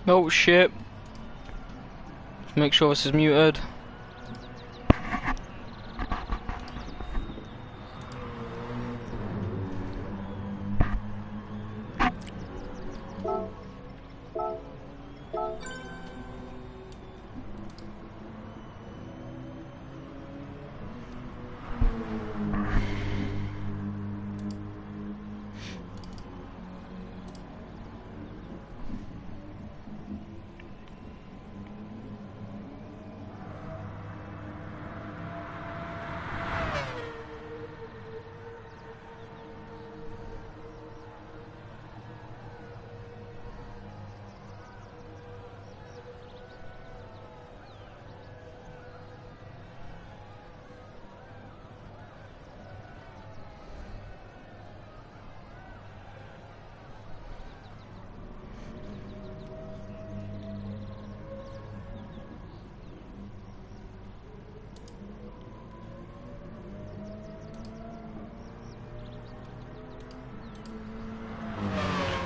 Oh shit. Make sure this is muted.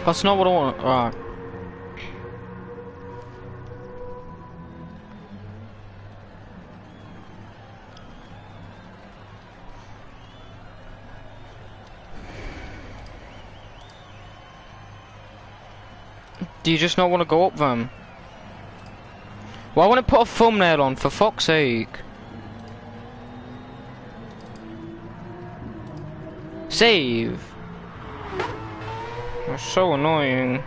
That's not what I want. Alright. Do you just not want to go up them? Well, I want to put a thumbnail on, for fuck's sake. Save. That's so annoying.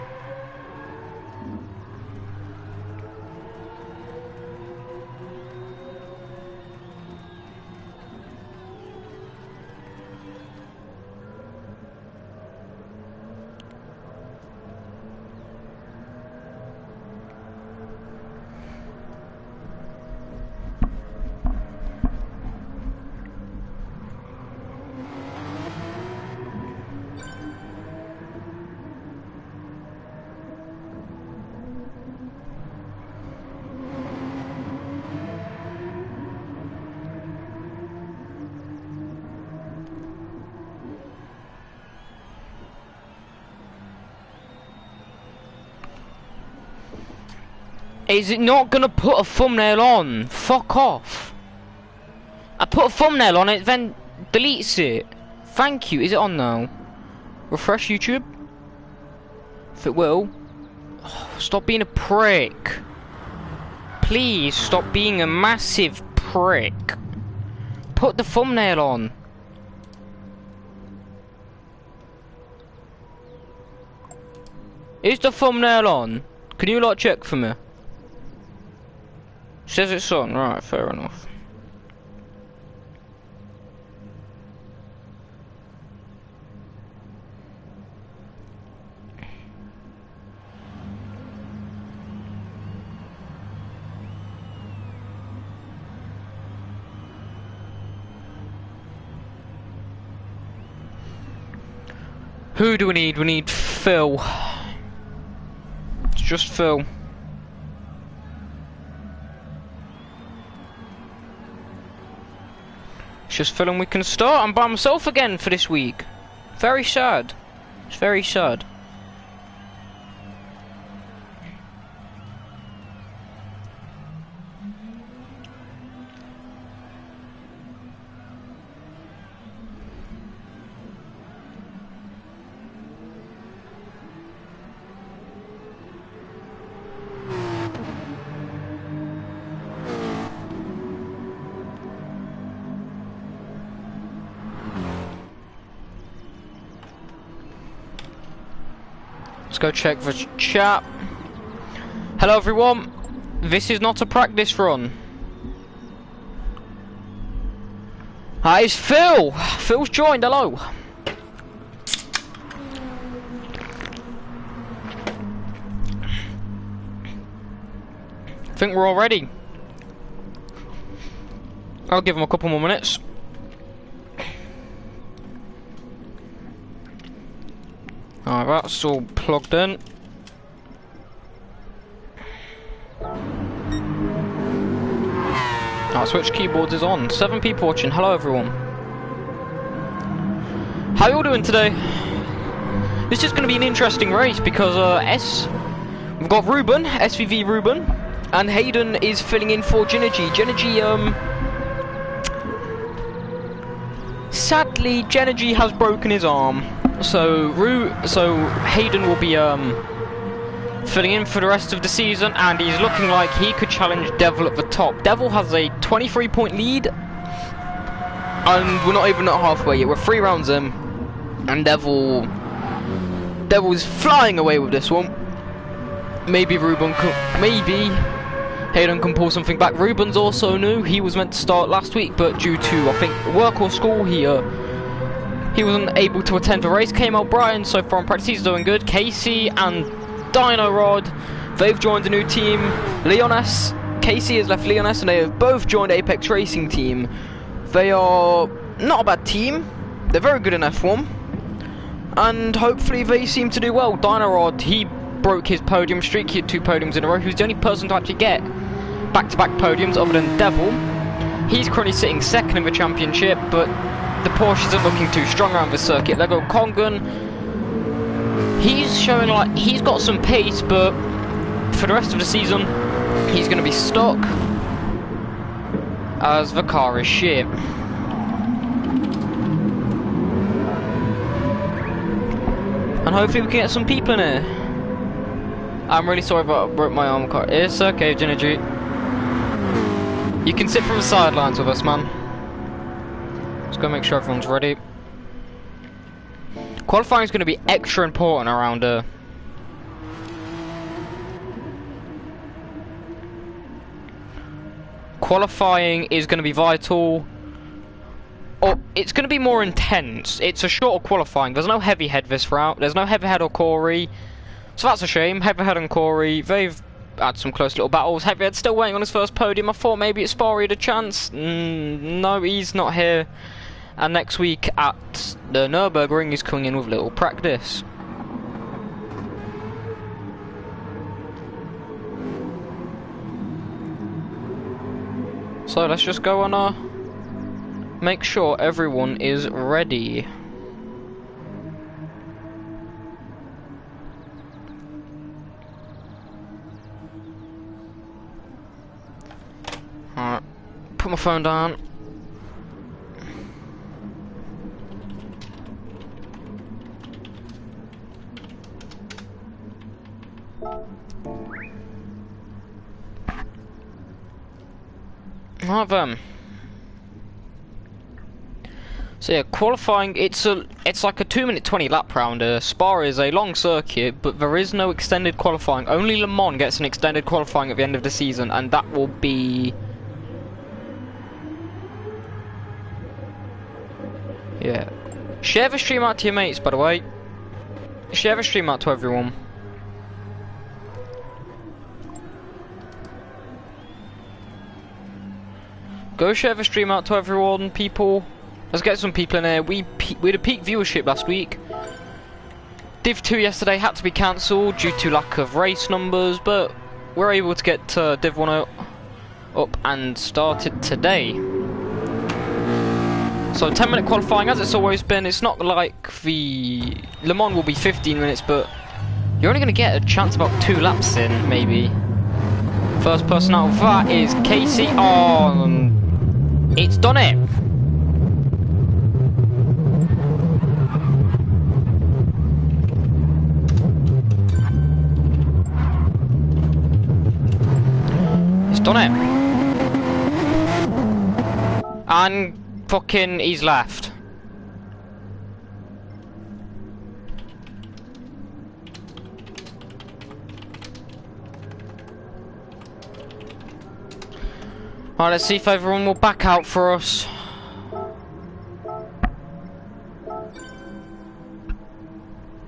Is it not gonna put a thumbnail on? Fuck off. I put a thumbnail on it, then deletes it. Thank you. Is it on now? Refresh YouTube. If it will. Oh, stop being a prick. Please stop being a massive prick. Put the thumbnail on. Is the thumbnail on? Can you lot check for me? Says it's on, right, fair enough. Who do we need? We need Phil. It's just Phil. Just feeling we can start. I'm by myself again for this week. Very sad. It's very sad. Let's go check the chat. Hello everyone. This is not a practice run. Hi, it's Phil. Phil's joined. Hello. I think we're all ready. I'll give him a couple more minutes. Alright, that's all plugged in. Alright, switch keyboards is on. 7 people watching. Hello everyone. How you all doing today? This is going to be an interesting race because We've got Ruben, SVV Ruben, and Hayden is filling in for Genergy. Genergy, sadly, Genergy has broken his arm, so Hayden will be filling in for the rest of the season, and he's looking like he could challenge Devil at the top. Devil has a 23-point lead, and we're not even at halfway yet. We're 3 rounds in, and Devil's flying away with this one. Maybe Hayden can pull something back. Ruben's also new. He was meant to start last week, but due to, I think, work or school, he wasn't able to attend the race. Came out Brian so far in practice, he's doing good. Casey and Dino Rod, they've joined a new team. Leones, Casey has left Leones, and they have both joined Apex Racing Team. They are not a bad team. They're very good in F1, and hopefully they seem to do well. Dino Rod, he broke his podium streak. He had 2 podiums in a row. He was the only person to actually get back-to-back podiums other than Devil. He's currently sitting 2nd in the championship, but the Porsche isn't looking too strong around the circuit. Lego Kongan, he's showing like he's got some pace, but for the rest of the season, he's going to be stuck as the car is shit. And hopefully we can get some people in here. I'm really sorry if I broke my arm. It's okay, Genergy. You can sit from the sidelines with us, man. Let's go make sure everyone's ready. Qualifying is going to be extra important around here. Qualifying is going to be vital. Or it's going to be more intense. It's a shorter qualifying. There's no heavy head this route. There's no heavy head or Corey. So that's a shame. Heavyhead and Corey, they've had some close little battles. Heavyhead still waiting on his first podium. I thought maybe at Spa he had a chance. No, he's not here. And next week at the Nürburgring, he's coming in with a little practice. So let's just go on make sure everyone is ready. Alright, put my phone down. Right then. So yeah, qualifying, it's like a 2-minute 20 lap round. Spa is a long circuit, but there is no extended qualifying. Only Le Mans gets an extended qualifying at the end of the season, and that will be... yeah. Share the stream out to your mates, by the way. Share the stream out to everyone. Go share the stream out to everyone, people. Let's get some people in here. We had a peak viewership last week. Div 2 yesterday had to be cancelled due to lack of race numbers, but we're able to get Div 1 up and started today. So 10-minute qualifying, as it's always been. It's not like the Le Mans will be 15 minutes, but you're only going to get a chance about 2 laps in, maybe. First person out of that is Casey. Oh, it's done it. It's done it. And fucking he's left. Alright, let's see if everyone will back out for us.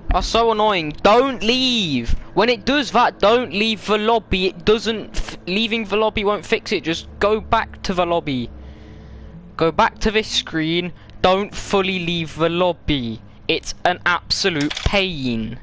That's so annoying. Don't leave. When it does that, don't leave the lobby. It doesn't. Leaving the lobby won't fix it. Just go back to the lobby. Go back to this screen. Don't fully leave the lobby. It's an absolute pain.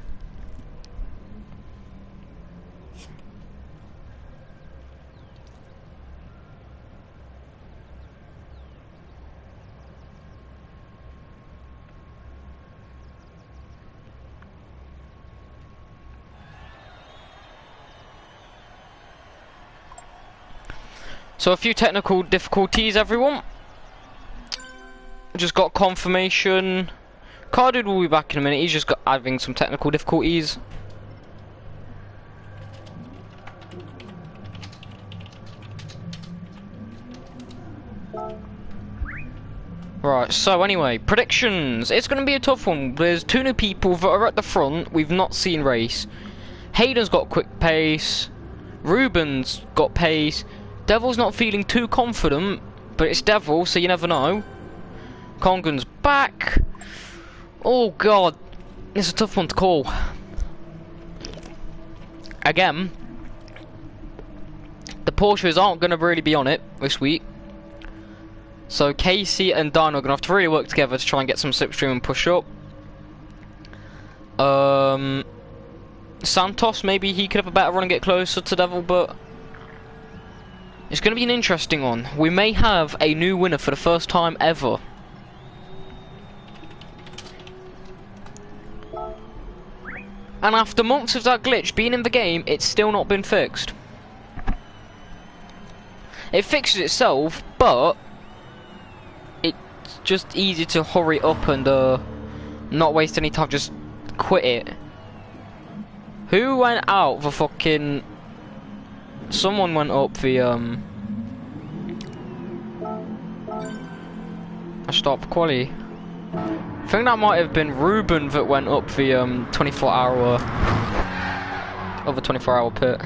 So a few technical difficulties, everyone. Just got confirmation. Carded will be back in a minute. He's just having some technical difficulties. Right, so anyway, predictions. It's going to be a tough one. There's 2 new people that are at the front we've not seen race. Hayden's got quick pace. Ruben's got pace. Devil's not feeling too confident, but it's Devil, so you never know. Congan's back. Oh god, it's a tough one to call. Again, the Porsches aren't going to really be on it this week. So Casey and Dino are going to have to really work together to try and get some slipstream and push up. Santos, maybe he could have a better run and get closer to Devil, but it's going to be an interesting one. We may have a new winner for the first time ever. And after months of that glitch being in the game, it's still not been fixed. It fixes itself, but it's just easy to hurry up and not waste any time, just quit it. Who went out for fucking... Someone went up the I stopped quali. I think that might have been Ruben that went up the 24-hour over 24-hour pit.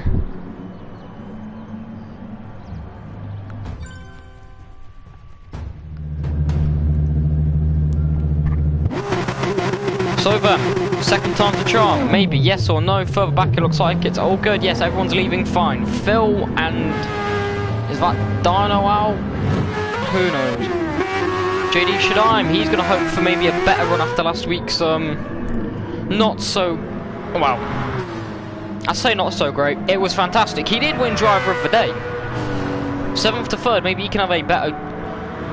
So then, second time's the charm. Maybe yes or no. Further back it looks like it's all good. Yes, everyone's leaving fine. Phil and... is that Dino out? Who knows? JD Shadime, he's going to hope for maybe a better run after last week's not so... well, I say not so great. It was fantastic. He did win driver of the day. 7th to 3rd, maybe he can have a better...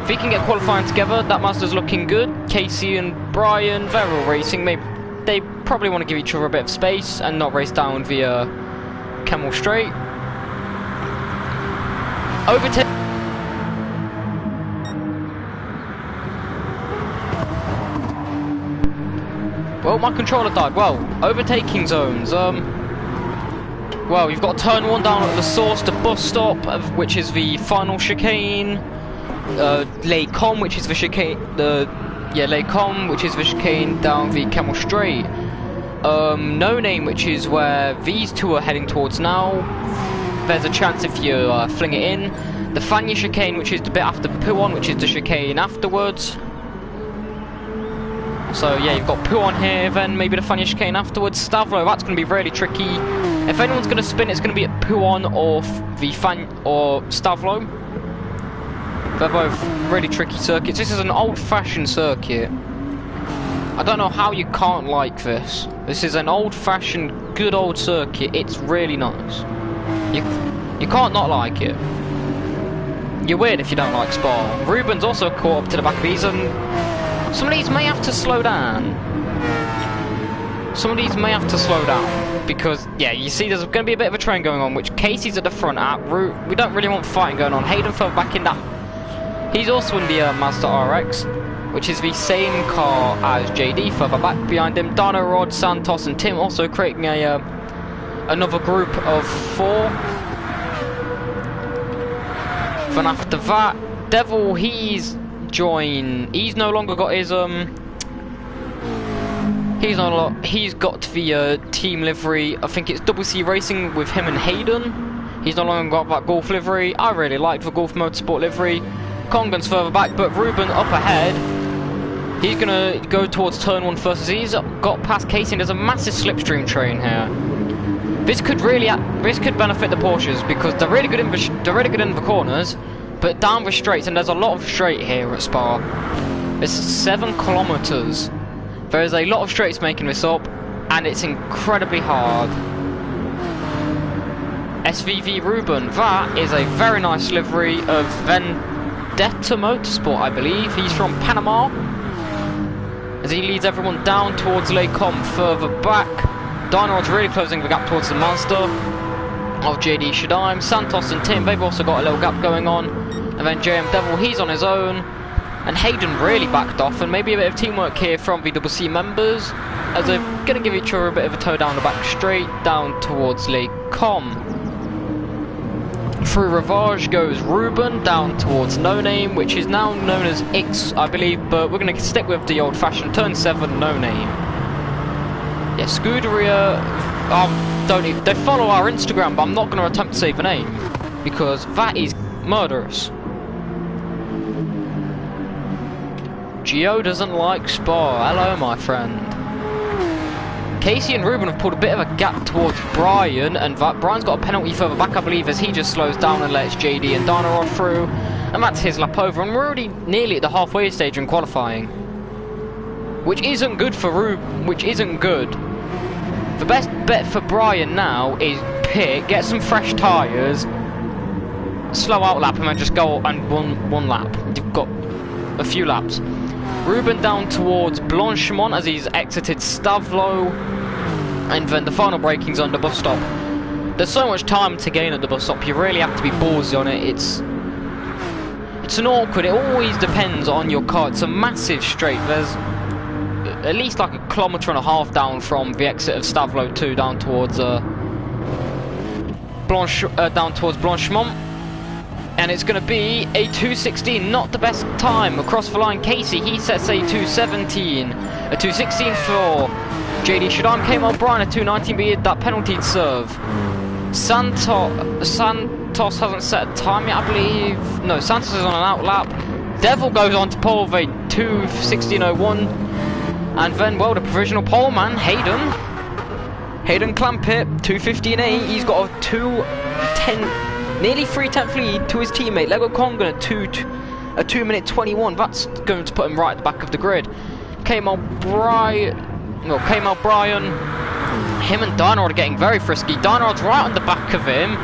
if he can get qualifying together, that Mazda's looking good. Casey and Brian, they're all racing. Maybe they probably want to give each other a bit of space and not race down via Camel Straight. Overtake. Well, my controller died. Well, overtaking zones. Well, you've got turn 1 down at the source, the bus stop, which is the final chicane. Les Combes, which is the chicane, Les Combes, which is the chicane down the Camel Straight. No Name, which is where these two are heading towards now. There's a chance if you fling it in. The Fanya chicane, which is the bit after Pouon, which is the chicane afterwards. So yeah, you've got Pouon here, then maybe the Fanya chicane afterwards. Stavlo, that's going to be really tricky. If anyone's going to spin, it's going to be at Pouon or the or Stavlo. They're both really tricky circuits. This is an old-fashioned circuit. I don't know how you can't like this. This is an old-fashioned, good old circuit. It's really nice. You can't not like it. You're weird if you don't like Spa. Ruben's also caught up to the back of these, and some of these may have to slow down. Some of these may have to slow down. Because, yeah, you see there's going to be a bit of a train going on, which Casey's at the front at. We don't really want fighting going on. Hayden fell back in that. He's also in the Mazda RX, which is the same car as JD, further back behind him. Dino, Rod, Santos and Tim also creating a another group of 4. Then after that, Devil, he's no longer got his he's got the team livery. I think it's Double C Racing with him and Hayden. He's no longer got that Golf livery. I really like the Golf Motorsport livery. Congan's further back, but Ruben up ahead. He's gonna go towards turn 1 first as he's got past Casey, and there's a massive slipstream train here. This could benefit the Porsches because they're really good in the corners, but down the straights, and there's a lot of straight here at Spa. It's 7 kilometers. There is a lot of straights making this up, and it's incredibly hard. SVV Ruben, that is a very nice livery of Vendetta Motorsport, I believe. He's from Panama. As he leads everyone down towards Les Combes further back. Dino's really closing the gap towards the Mazda. of JD Shadime. Santos and Tim, they've also got a little gap going on. And then JM Devil, he's on his own. And Hayden really backed off, and maybe a bit of teamwork here from the Double C members, as they're going to give each other a bit of a toe down the back straight, down towards Lake Com. Through Ravage goes Ruben, down towards No Name, which is now known as X, I believe, but we're going to stick with the old-fashioned Turn 7 No Name. Yeah, Scuderia, they follow our Instagram, but I'm not going to attempt to say the name, because that is murderous. Gio doesn't like Spa. Hello, my friend. Casey and Ruben have pulled a bit of a gap towards Brian, and Brian's got a penalty further back, I believe, as he just slows down and lets JD and Dynarod through, and that's his lap over, and we're already nearly at the halfway stage in qualifying, which isn't good for Ruben, which isn't good. The best bet for Brian now is pit, get some fresh tyres, slow out lap, and then just go and one lap. You've got a few laps. Ruben down towards Blanchemont as he's exited Stavlo, and then the final braking's on the bus stop. There's so much time to gain at the bus stop, you really have to be ballsy on it. It's an awkward, it always depends on your car. It's a massive straight. There's at least like 1.5 kilometers down from the exit of Stavlo 2 down towards Blanchemont. And it's going to be a 2:16, not the best time. Across the line, Casey, he sets a 2:17. A 2:16 for JD Shadime. Came on Brian, a 2:19, but he had that penalty to serve. Santos hasn't set a time yet, I believe. No, Santos is on an out lap. Devil goes on to pole with a 2:16.01. And then, well, the provisional pole man, Hayden Clampett, 2:15.8. He's got a 2:10. Nearly 3/10 lead to his teammate Lego Kongan at 2:21. That's going to put him right at the back of the grid. Kamal Brian, him and Dynarod are getting very frisky. Dynarod's right on the back of him.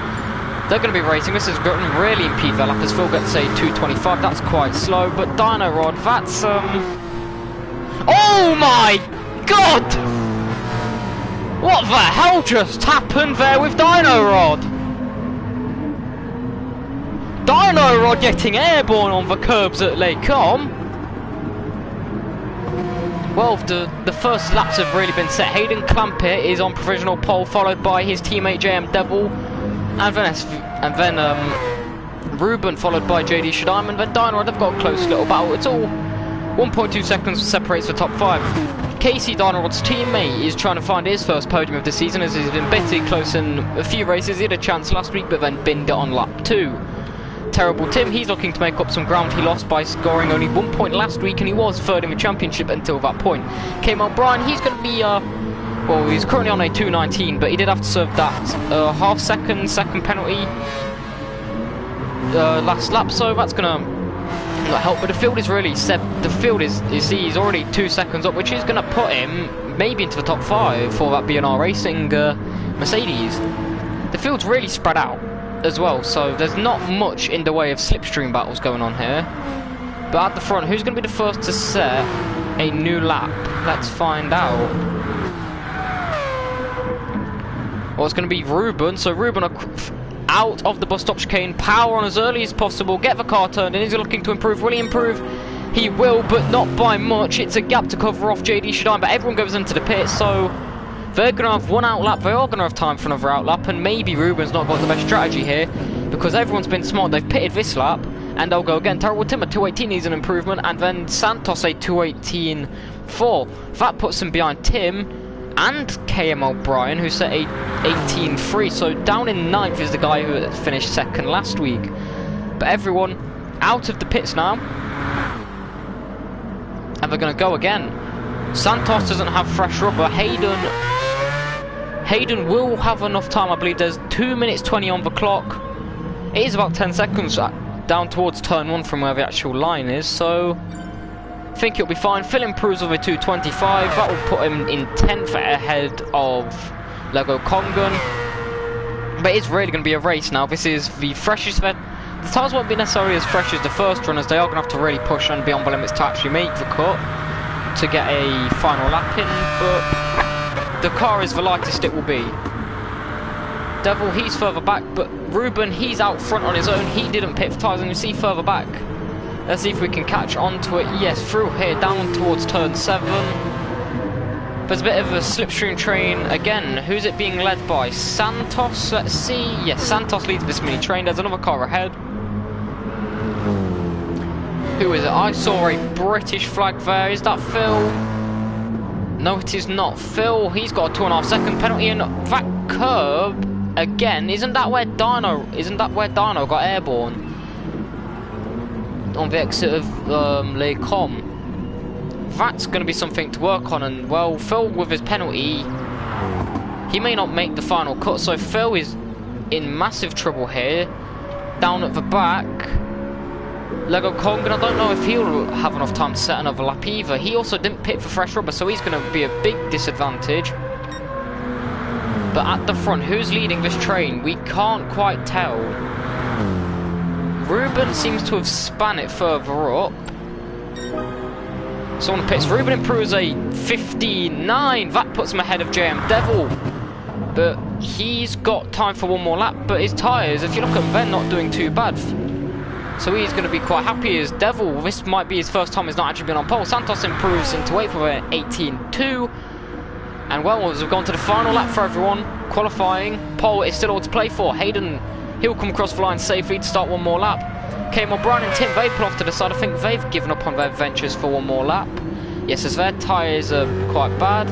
They're going to be racing. This is going to really impede their lap as Phil gets a 2:25. That's quite slow, but Dynarod, that's oh my god! What the hell just happened there with Dynarod? Dynarod getting airborne on the curbs at Lake Com. Well, the first laps have really been set. Hayden Clampett is on provisional pole, followed by his teammate JM Devil, and then Ruben, followed by JD Shadime, and then Dynarod. They've got a close little battle. It's all 1.2 seconds separates the top 5. Casey, Dynarod's teammate, is trying to find his first podium of the season, as he's been bitty close in a few races. He had a chance last week, but then binned it on lap 2. Terrible Tim, he's looking to make up some ground he lost by scoring only 1 point last week, and he was third in the championship until that point. Kamal Brian, he's going to be, well, he's currently on a 2:19, but he did have to serve that half second penalty last lap, so that's going to not help. But the field is really set. The field is, you see, he's already 2 seconds up, which is going to put him maybe into the top 5 for that B&R Racing Mercedes. The field's really spread out as well, so there's not much in the way of slipstream battles going on here. But at the front, who's going to be the first to set a new lap? Let's find out. Well, it's going to be Ruben. So Ruben out of the bus stop chicane, power on as early as possible, get the car turned in. Is he looking to improve? Will he improve? He will, but not by much. It's a gap to cover off JD Shadime, but everyone goes into the pit, so they're going to have one out lap. They are going to have time for another out lap, and maybe Ruben's not got the best strategy here, because everyone's been smart. They've pitted this lap, and they'll go again. Terrible Tim at 2:18 needs an improvement, and then Santos a 2:18.4. That puts him behind Tim and KM O'Brien, who set a 18.3. So down in 9th is the guy who finished 2nd last week. But everyone out of the pits now, and they're going to go again. Santos doesn't have fresh rubber. Hayden will have enough time, I believe. There's 2 minutes 20 on the clock. It is about 10 seconds down towards turn 1 from where the actual line is, so I think it'll be fine. Phil improves with a 2:25. That will put him in 10th ahead of Lego Kongan. But it's really going to be a race now. This is the freshest. The tyres won't be necessarily as fresh as the first runners. They are going to have to really push and be on the limits to actually make the cut to get a final lap in, but the car is the lightest it will be. Devil, he's further back, but Ruben, he's out front on his own. He didn't pit for tyres, and you see further back. Let's see if we can catch onto it. Yes, through here, down towards turn 7. There's a bit of a slipstream train. Again, who's it being led by? Santos, let's see. Yes, Santos leads this mini train. There's another car ahead. Who is it? I saw a British flag there. Is that Phil? No, it is not Phil. He's got a 2.5 second penalty, and that curb again. Isn't that where Dino got airborne? On the exit of Les Combes. That's going to be something to work on, and well, Phil with his penalty, he may not make the final cut, so Phil is in massive trouble here. Down at the back, Lego Kong, and I don't know if he'll have enough time to set another lap either. He also didn't pit for fresh rubber, so he's going to be a big disadvantage. But at the front, who's leading this train? We can't quite tell. Ruben seems to have span it further up. Someone pits. Ruben improves a 59. That puts him ahead of JM Devil. But he's got time for one more lap. But his tyres, if you look at them, they're not doing too bad. So he's going to be quite happy as Devil. This might be his first time he's not actually been on pole. Santos improves into 8th with an 18.2. And well, as we've gone to the final lap for everyone, qualifying, pole is still all to play for. Hayden, he'll come across the line safely to start one more lap. Came O'Brien and Tim, they pull off to the side. I think they've given up on their ventures for one more lap. Yes, as their tyres are quite bad.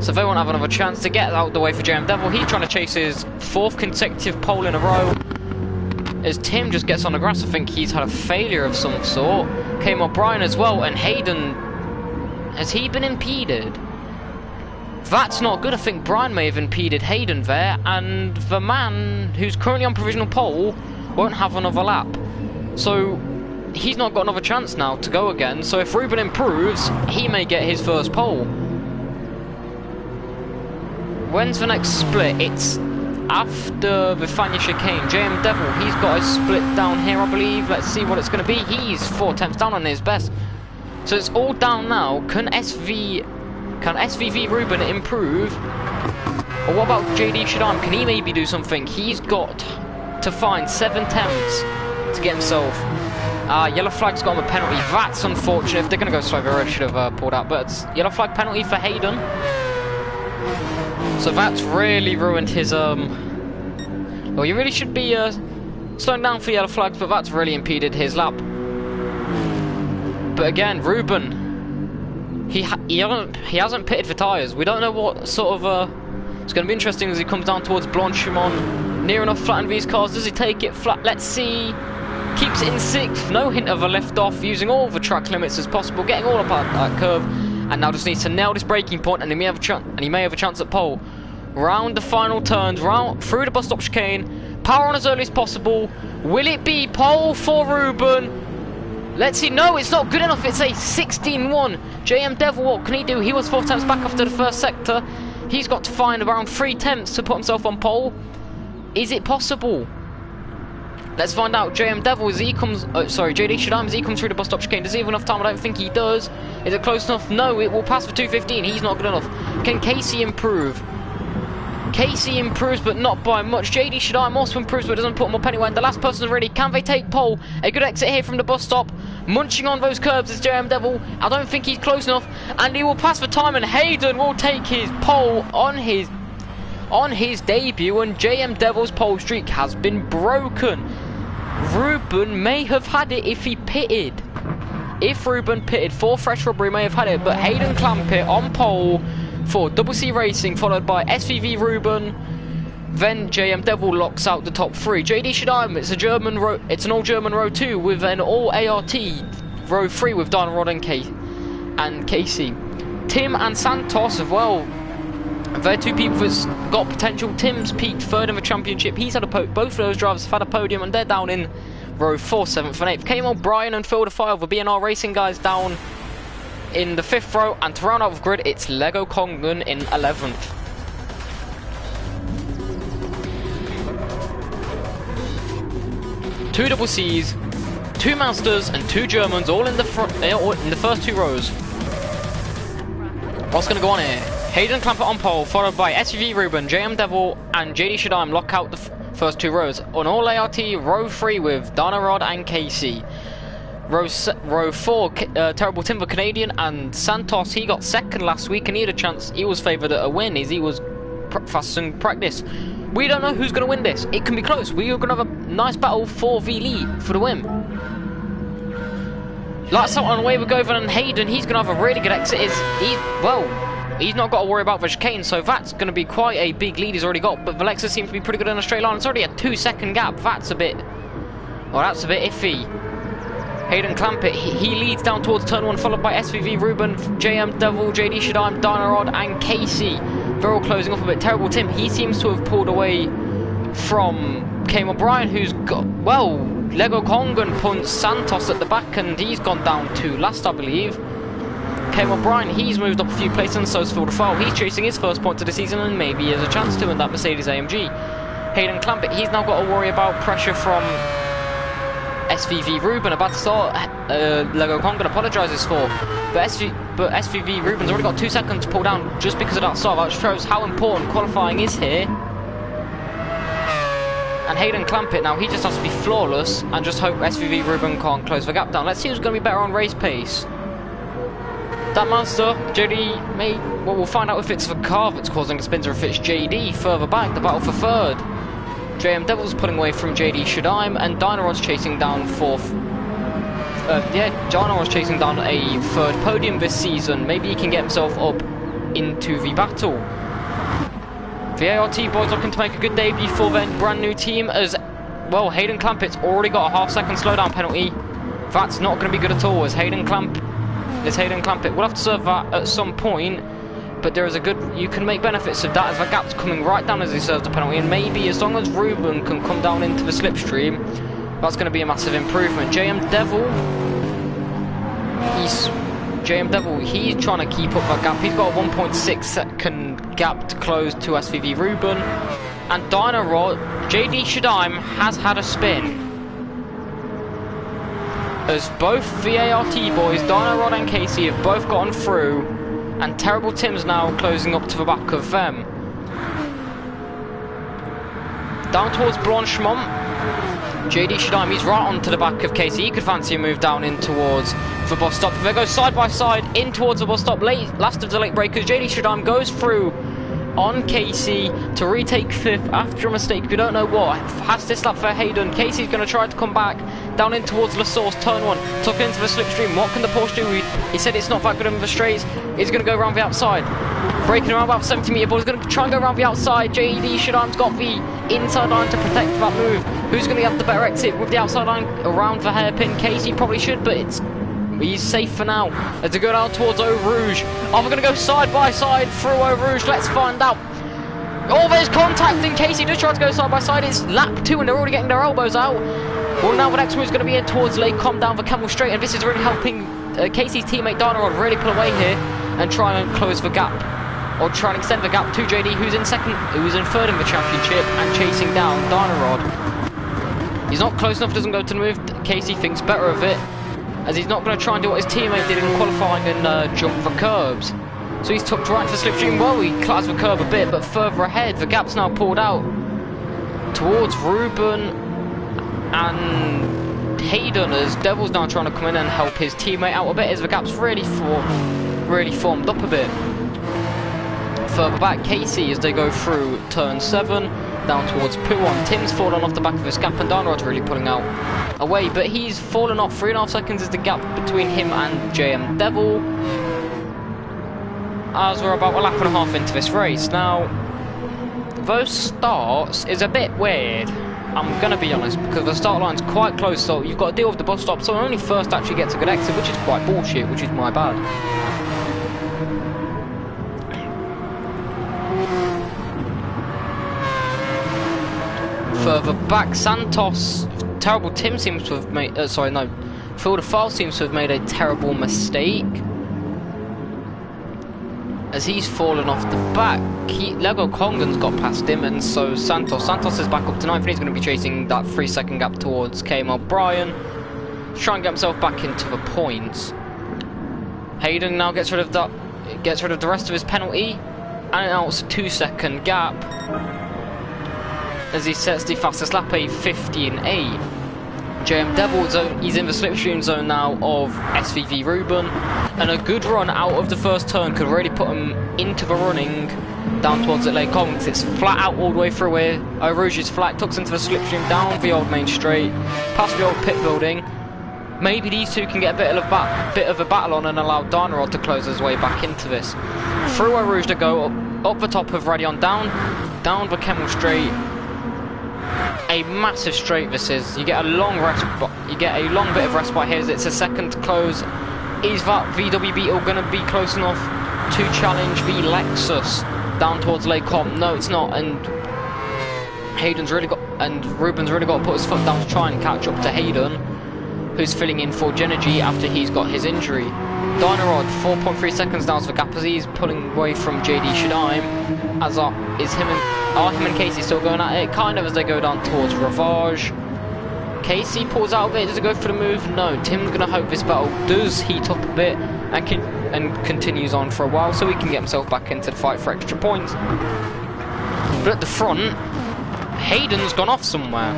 So they won't have another chance to get out the way for JM Devil. He's trying to chase his 4th consecutive pole in a row. As Tim just gets on the grass, I think he's had a failure of some sort. Came O'Brien as well, and Hayden, has he been impeded? That's not good. I think Brian may have impeded Hayden there, and the man who's currently on provisional pole won't have another lap. So he's not got another chance now to go again. So if Ruben improves, he may get his first pole. When's the next split? It's after the Fania chicane. JM Devil, he's got a split down here, I believe. Let's see what it's going to be. He's 4 attempts down on his best. So it's all down now. Can SVV Ruben improve? Or what about JD Shadam? Can he maybe do something? He's got to find 7 attempts to get himself. Yellow flag's got him a penalty. That's unfortunate. If they're going to go slow, they already should have pulled out. But it's yellow flag penalty for Hayden. So that's really ruined his... Well, you really should be slowing down for yellow flags, but that's really impeded his lap. But again, Ruben, he hasn't pitted for tyres. We don't know what sort of... It's going to be interesting as he comes down towards Blanchimont. Near enough flattened these cars. Does he take it flat? Let's see. Keeps it in 6th. No hint of a lift off. Using all the track limits as possible. Getting all up that curve. And now just needs to nail this braking point, and he may have a chance at pole. Round the final turns, round through the bus stop chicane. Power on as early as possible. Will it be pole for Ruben? Let's see. No, it's not good enough. It's a 16-1. JM Devil, what can he do? He was 4 attempts back after the first sector. He's got to find around 3 attempts to put himself on pole. Is it possible? Let's find out. JM Devil, as he comes... JD Shadam, as he comes through the bus stop chicane. Does he have enough time? I don't think he does. Is it close enough? No, it will pass for 2:15. He's not good enough. Can Casey improve? Casey improves, but not by much. JD Shadam also improves, but doesn't put him up anywhere. And the last person ready. Can they take pole? A good exit here from the bus stop. Munching on those curbs is JM Devil. I don't think he's close enough. And he will pass for time, and Hayden will take his pole on his debut. And JM Devil's pole streak has been broken. Ruben may have had it if he pitted. If Ruben pitted for fresh rubber, he may have had it. But Hayden Clampett on pole for Double C Racing, followed by SVV Ruben. Then JM Devil locks out the top 3. JD Shadam, it's an all German row 2 with an all ART row 3 with Dino Rod and Casey. Tim and Santos as well. They're 2 people that's got potential. Tim's peaked 3rd in the championship. He's had both of those drivers have had a podium, and they're down in row 4, 7th and 8th. Came on Brian and Phil to 5 with BNR Racing guys down in the 5th row, and to round out the grid, it's Lego Kongen in 11th. Two double C's, 2 Masters, and 2 Germans, all in the front, in the first 2 rows. What's going to go on here? Hayden Clampett on pole, followed by SUV Ruben, JM Devil, and JD Shadime lock out the first two rows. On all ART, row 3 with Dana Rod and Casey. Row 4, Terrible Timber Canadian and Santos. He got second last week and he had a chance. He was favoured at a win as he was fast in practice. We don't know who's going to win this. It can be close. We are going to have a nice battle 4v lead for the win. Lights out on away with Govan and Hayden. He's going to have a really good exit. He's not got to worry about the chicane, so that's going to be quite a big lead he's already got. But Valexa seems to be pretty good in a straight line. It's already a 2-second gap. That's a bit iffy. Hayden Clampett, he leads down towards turn 1, followed by SVV Ruben, JM Devil, JD Shadime, Dynarod, and Casey. They're all closing off a bit. Terrible Tim, he seems to have pulled away from Kane O'Brien, who's got, well, Lego Kongan punts Santos at the back, and he's gone down to last, I believe. Kane O'Brien, he's moved up a few places, and so's Phil DeFile. He's chasing his first point of the season, and maybe he has a chance to in that Mercedes AMG. Hayden Clampett, he's now got to worry about pressure from SVV Ruben. About to start, Lego Kongan apologises for, but SVV Ruben's already got 2 seconds to pull down just because of that start. That shows how important qualifying is here. And Hayden Clampett now, he just has to be flawless and just hope SVV Ruben can't close the gap down. Let's see who's going to be better on race pace. That monster, JD, well, we'll find out if it's the car that's causing the spins or if it's JD. Further back, the battle for third. JM Devil's pulling away from JD Shadime, and Dynarod's chasing down fourth. Dynarod's chasing down a third podium this season. Maybe he can get himself up into the battle. The ART boys looking to make a good debut for their brand new team as, well, Hayden Clampett's already got a half-second slowdown penalty. That's not going to be good at all as Hayden Clampett. We'll have to serve that at some point, but there is a good, you can make benefits of that as the gap's coming right down as he serves the penalty, and maybe as long as Ruben can come down into the slipstream, that's going to be a massive improvement. JM Devil, he's trying to keep up that gap. He's got a 1.6 second gap to close to SVV Ruben, and Dynarod, JD Shadime has had a spin. As both the ART boys, Dynarod and Casey, have both gotten through, and Terrible Tim's now closing up to the back of them. Down towards Blanchemont, JD Shadime, he's right onto the back of Casey. He could fancy a move down in towards the bus stop. They go side by side in towards the bus stop. Last of the late breakers, JD Shadime goes through on Casey to retake fifth after a mistake. If you don't know what, has this lap for Hayden. Casey's going to try to come back down in towards La Source, turn 1, tuck into the slipstream. What can the Porsche do? He said it's not that good in the straights. He's going to go around the outside, braking around about 70 metre, but he's going to try and go around the outside. JD Shadime's got the inside line to protect that move. Who's going to have the better exit with the outside line around the hairpin? Casey probably should, but he's safe for now. As they go down towards Eau Rouge. Are they going to go side by side through Eau Rouge? Let's find out. Oh, there's contact, and Casey does try to go side by side. It's lap 2 and they're already getting their elbows out. Well, now the next move is going to be in towards Lake Com down the Camel Straight, and this is really helping Casey's teammate Dynarod really pull away here and try and close the gap, or try and extend the gap to JD, who's in third in the championship and chasing down Dynarod. He's not close enough, doesn't go to the move. Casey thinks better of it, as he's not going to try and do what his teammate did in qualifying and jump for curbs. So he's tucked right to the slipstream. Well, he clatters the curb a bit, but further ahead, the gap's now pulled out towards Ruben and Hayden, as Devil's now trying to come in and help his teammate out a bit, as the gap's really formed up a bit. Further back, Casey, as they go through turn 7, down towards Pouon. Tim's fallen off the back of his gap, and Dynrod's really pulling out away, but he's fallen off. 3.5 seconds is the gap between him and JM Devil, as we're about a lap and a half into this race. Now, those starts is a bit weird, I'm going to be honest, because the start line's quite close, so you've got to deal with the bus stop, so only first actually gets a good exit, which is quite bullshit, which is my bad. Further back, Santos, Terrible Tim seems to have made, Phil DeFile seems to have made a terrible mistake, as he's fallen off the back. Lego Kongan's got past him, and so Santos is back up to 9th, and he's going to be chasing that 3-second gap towards Kame O'Brien to try and get himself back into the points. Hayden now gets rid of the rest of his penalty. And now it's a 2-second gap as he sets the fastest lap, a 15.8. JM Devil, he's in the slipstream zone now of SVV Ruben, and a good run out of the first turn could really put him into the running down towards the Lake Commons. It's flat out all the way through here. Rouge is flat, tucks into the slipstream down the old main straight, past the old pit building. Maybe these two can get a bit of a battle on and allow Dynarod to close his way back into this. Through Rouge to go up the top of Radion, down the Kemmel Straight. A massive straight this is. You get a long bit of respite here as it's a second to close. Is that VW Beetle going to be close enough to challenge the Lexus down towards Lake Com? No, it's not, and Ruben's really got to put his foot down to try and catch up to Hayden, who's filling in for Genergy after he's got his injury. Dynarod, 4.3 seconds down to the gap as he's pulling away from JD Shadaim. As are him and Casey still going at it, kind of as they go down towards Ravage. Casey pulls out a bit, does he go for the move? No, Tim's going to hope this battle does heat up a bit and continues on for a while so he can get himself back into the fight for extra points. But at the front, Hayden's gone off somewhere.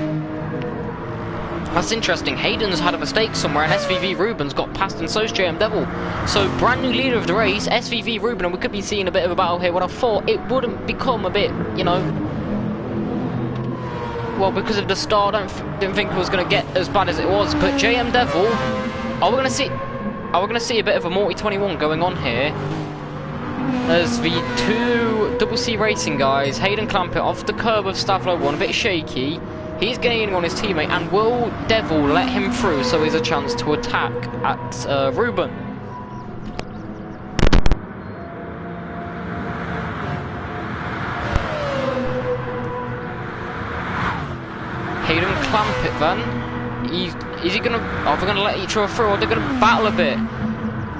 That's interesting. Hayden's had a mistake somewhere and SVV Ruben's got past, and so's JM Devil. So brand new leader of the race, SVV Ruben, and we could be seeing a bit of a battle here. What I thought it wouldn't become a bit, you know, well, because of the start, I didn't think it was going to get as bad as it was. But JM Devil, are we going to see a bit of a Morty 21 going on here? As the two Double C Racing guys, Hayden Clampett off the curb of Stavlo 1, a bit shaky. He's gaining on his teammate, and will Devil let him through so he's a chance to attack at Ruben? Hayden Clampett then. Is he gonna? Are they gonna let each other through, or they're gonna battle a bit?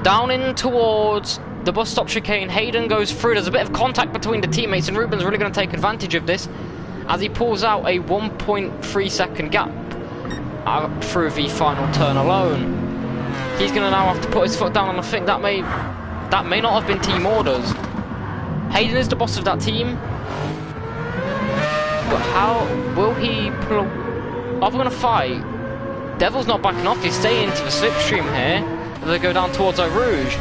Down in towards the bus stop chicane, Hayden goes through. There's a bit of contact between the teammates, and Ruben's really gonna take advantage of this as he pulls out a 1.3 second gap through the final turn alone. He's gonna now have to put his foot down, and I think that may not have been team orders. Hayden is the boss of that team. But how will he pull? Are we going to fight? Devil's not backing off. He's staying into the slipstream here. They go down towards Eau Rouge.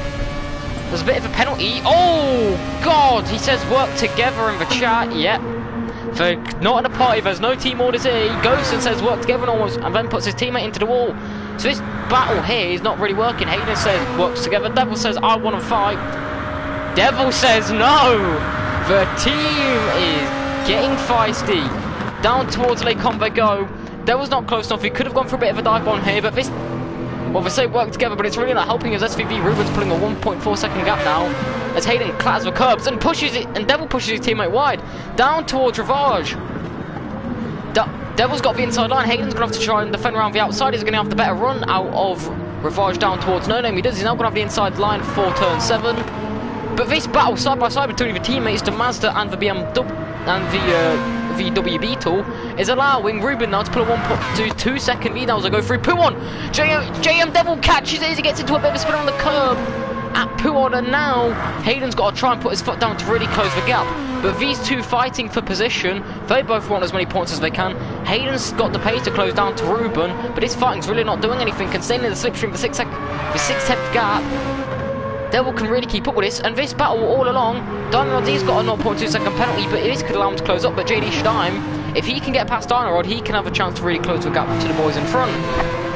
There's a bit of a penalty. Oh, God! He says work together in the chat. Yep. So, not in a party. There's no team orders here. He goes and says work together and then puts his teammate into the wall. So this battle here is not really working. Hayden says works together. Devil says I want to fight. Devil says no. The team is getting feisty. Down towards Lake Com they go. Devil's not close enough. He could have gone for a bit of a dive bomb here, but this, well, they say work together, but it's really not helping as SVV Ruben's pulling a 1.4 second gap now as Hayden clatters the curbs and pushes it, and Devil pushes his teammate wide. Down towards Ravage. Devil's got the inside line. Hayden's going to have to try and defend around the outside. He's going to have the better run out of Ravage down towards No Name. He does. He's now going to have the inside line for turn 7. But this battle side by side between the teammates, the Mazda and the BMW and the VW Beetle, is allowing Ruben now to pull a 1.2 second lead now as I go through Puon. JM Devil catches it as he gets into a bit of a spin on the curb at Puon, and now Hayden's got to try and put his foot down to really close the gap. But these two fighting for position, they both want as many points as they can. Hayden's got the pace to close down to Ruben, but his fighting's really not doing anything, and staying in the slipstream for 6/10 gap. Devil can really keep up with this, and this battle all along, Dynarod, he's got a 0.2 second penalty, but this could allow him to close up. But JD Shadaim, if he can get past Dynarod, he can have a chance to really close the gap to the boys in front,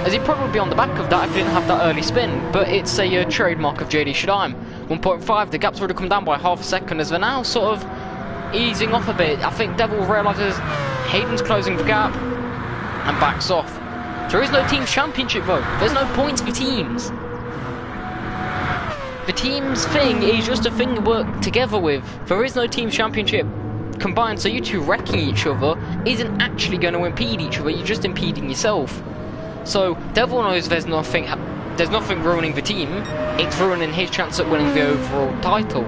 as he'd probably be on the back of that if he didn't have that early spin. But it's a trademark of JD Shadaim. 1.5, the gap's already come down by half a second as they're now sort of easing off a bit. I think Devil realises Hayden's closing the gap and backs off. There is no team championship though. There's no points for teams. The team's thing is just a thing to work together with. There is no team championship combined, so you two wrecking each other isn't actually going to impede each other, you're just impeding yourself. So Devil knows there's nothing ruining the team, it's ruining his chance at winning the overall title.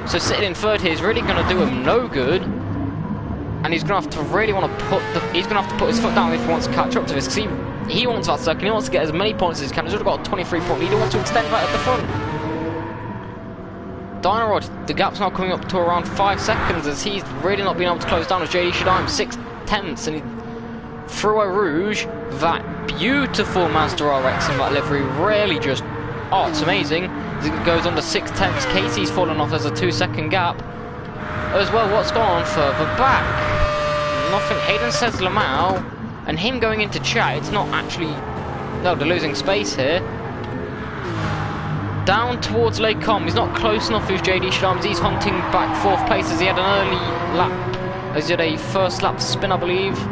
So sitting in third here is really going to do him no good, and he's going to have to really want to put his foot down if he wants to catch up to this, because he wants that second, he wants to get as many points as he can. He's already got a 23-point lead, he wants to extend that at the front. Dynarod, the gap's now coming up to around 5 seconds as he's really not been able to close down as JD Shadime 6 tenths, and he through a Rouge, that beautiful Mazda RX in that livery really just, oh, it's amazing. As it goes under 6 tenths, Casey's fallen off as a 2-second gap. As well, what's going on further back? Nothing. Hayden says Lamau, and him going into chat, it's not actually, no, they're losing space here. Down towards Lake Com, he's not close enough with JD Shadime, he's hunting back 4th place as he had an early lap, as he had a first lap spin, I believe. We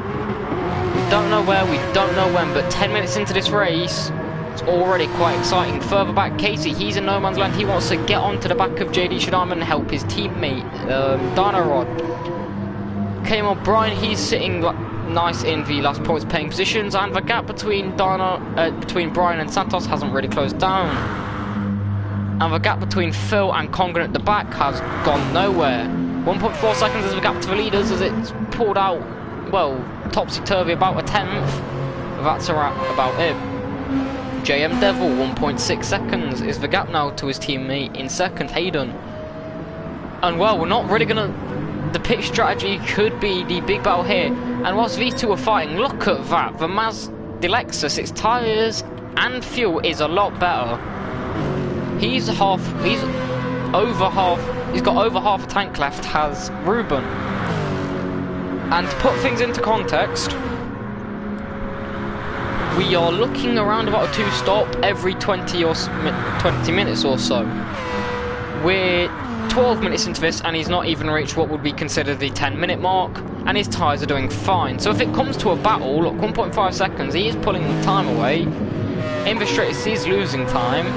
don't know where, we don't know when, but 10 minutes into this race, it's already quite exciting. Further back, Casey, he's in no man's land. He wants to get onto the back of JD Shadime and help his teammate, Dynarod. Came on Brian, he's sitting nice in the last points paying positions, and the gap between Brian and Santos hasn't really closed down. And the gap between Phil and Congan at the back has gone nowhere. 1.4 seconds is the gap to the leaders as it's pulled out, well, topsy-turvy about a tenth. That's about it. JM Devil, 1.6 seconds is the gap now to his teammate in second, Hayden. And well, we're not really gonna, the pit strategy could be the big battle here. And whilst these two are fighting, look at that, the the Lexus, its tyres and fuel is a lot better. He's got over half a tank left, has Ruben. And to put things into context, we are looking around about a 2-stop every 20 minutes or so. We're 12 minutes into this and he's not even reached what would be considered the 10-minute mark, and his tyres are doing fine. So if it comes to a battle, look, 1.5 seconds, he is pulling time away. In the straights, he's losing time.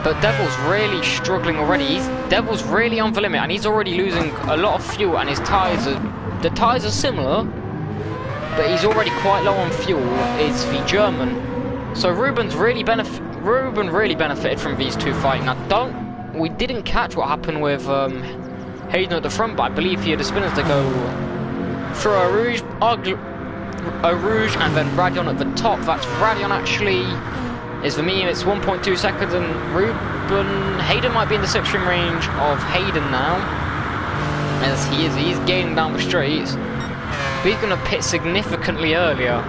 But Devil's really struggling already. Devil's really on the limit and he's already losing a lot of fuel, and his tyres the tyres are similar, but he's already quite low on fuel, is the German. So Ruben really benefited from these two fighting. We didn't catch what happened with Hayden at the front, but I believe he had the spinners to go through a Rouge and then Radion at the top. That's Radion actually is the medium, it's 1.2 seconds, and Hayden might be in the slipstream range of Hayden now, as he's gaining down the straights, but he's going to pit significantly earlier.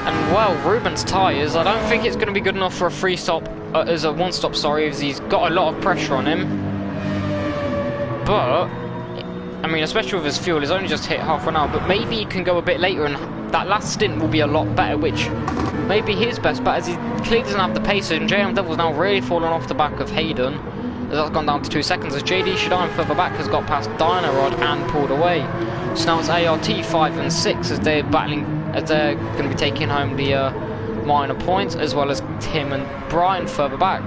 And well, Ruben's tyres, I don't think it's going to be good enough for a as a one-stop, sorry, as he's got a lot of pressure on him. But I mean, especially with his fuel, he's only just hit half an hour, but maybe he can go a bit later and that last stint will be a lot better, which may be his best bet, as he clearly doesn't have the pace, and JM Devil's now really fallen off the back of Hayden, as that's gone down to 2 seconds, as JD Shadime further back has got past Dynarod and pulled away. So now it's ART 5 and 6 as they're battling, as they're going to be taking home the minor points, as well as Tim and Brian further back.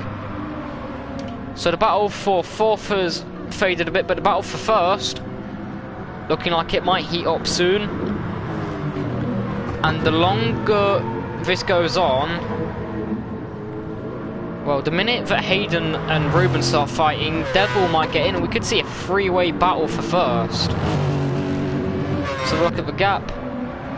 So the battle for fourth has faded a bit, but the battle for first looking like it might heat up soon. And the longer this goes on, well, the minute that Hayden and Ruben start fighting, Devil might get in and we could see a three-way battle for first. So look at the gap.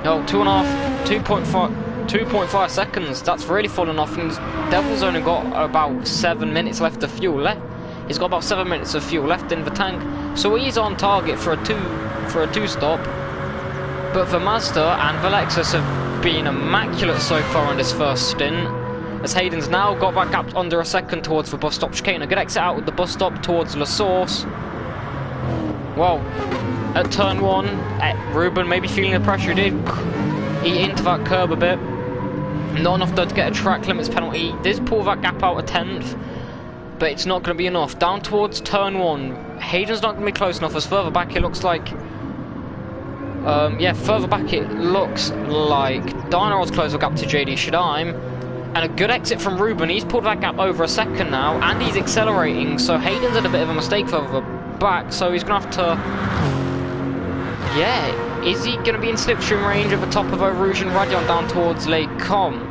No, 2.5 seconds. That's really fallen off, and Devil's only got about 7 minutes left of fuel left. He's got about 7 minutes of fuel left in the tank, so he's on target for a two-stop. But the Mazda and the Lexus have been immaculate so far on this first stint, as Hayden's now got back up under a second towards the bus stop chicane. A good exit out with the bus stop towards La Source. Well, at turn 1, Ruben maybe feeling the pressure. He did eat into that curb a bit. Not enough though to get a track limits penalty. He did pull that gap out a tenth, but it's not going to be enough. Down towards turn 1, Hayden's not going to be close enough, as further back it looks like further back it looks like Dynarod's closed the gap to JD Shadime, and a good exit from Ruben. He's pulled that gap over a second now, and he's accelerating, so Hayden's had a bit of a mistake further back, so he's going to have to, is he going to be in slipstream range at the top of Rouge and Radion down towards Lake Com?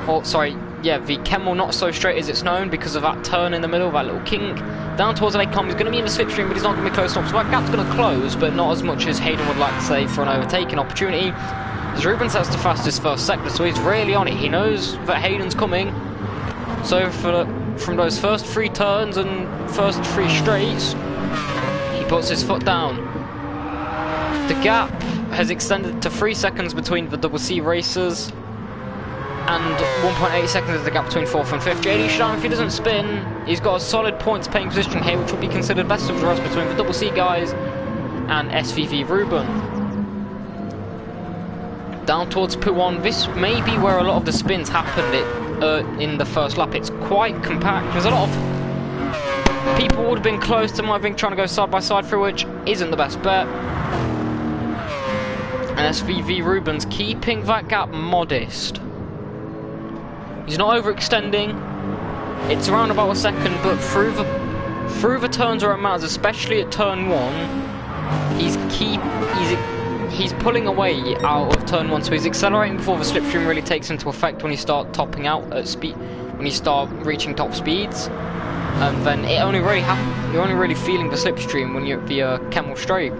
Oh, sorry, the Kemmel not so straight as it's known because of that turn in the middle, that little kink. Down towards Lake Com, he's going to be in the slipstream, but he's not going to be close enough, so that gap's going to close, but not as much as Hayden would like to say for an overtaking opportunity. As Ruben sets the fastest first sector, so he's really on it. He knows that Hayden's coming, so for from those first 3 turns and first 3 straights, he puts his foot down. The gap has extended to 3 seconds between the double C racers, and 1.8 seconds is the gap between 4th and 5th. JD Shine, if he doesn't spin, he's got a solid points paying position here, which will be considered best of the rest between the double C guys and SVV Ruben. Down towards P1, this may be where a lot of the spins happened in the first lap. It's quite compact. There's a lot of people would have been close to my trying to go side by side through, which isn't the best bet. And SVV Ruben's keeping that gap modest. He's not overextending. It's around about a second, but through the turns where it matters, especially at turn 1, he's pulling away out of turn 1, so he's accelerating before the slipstream really takes into effect when you start topping out at speed, when you start reaching top speeds. And then it only really you're only really feeling the slipstream when you're at the Camel Straight.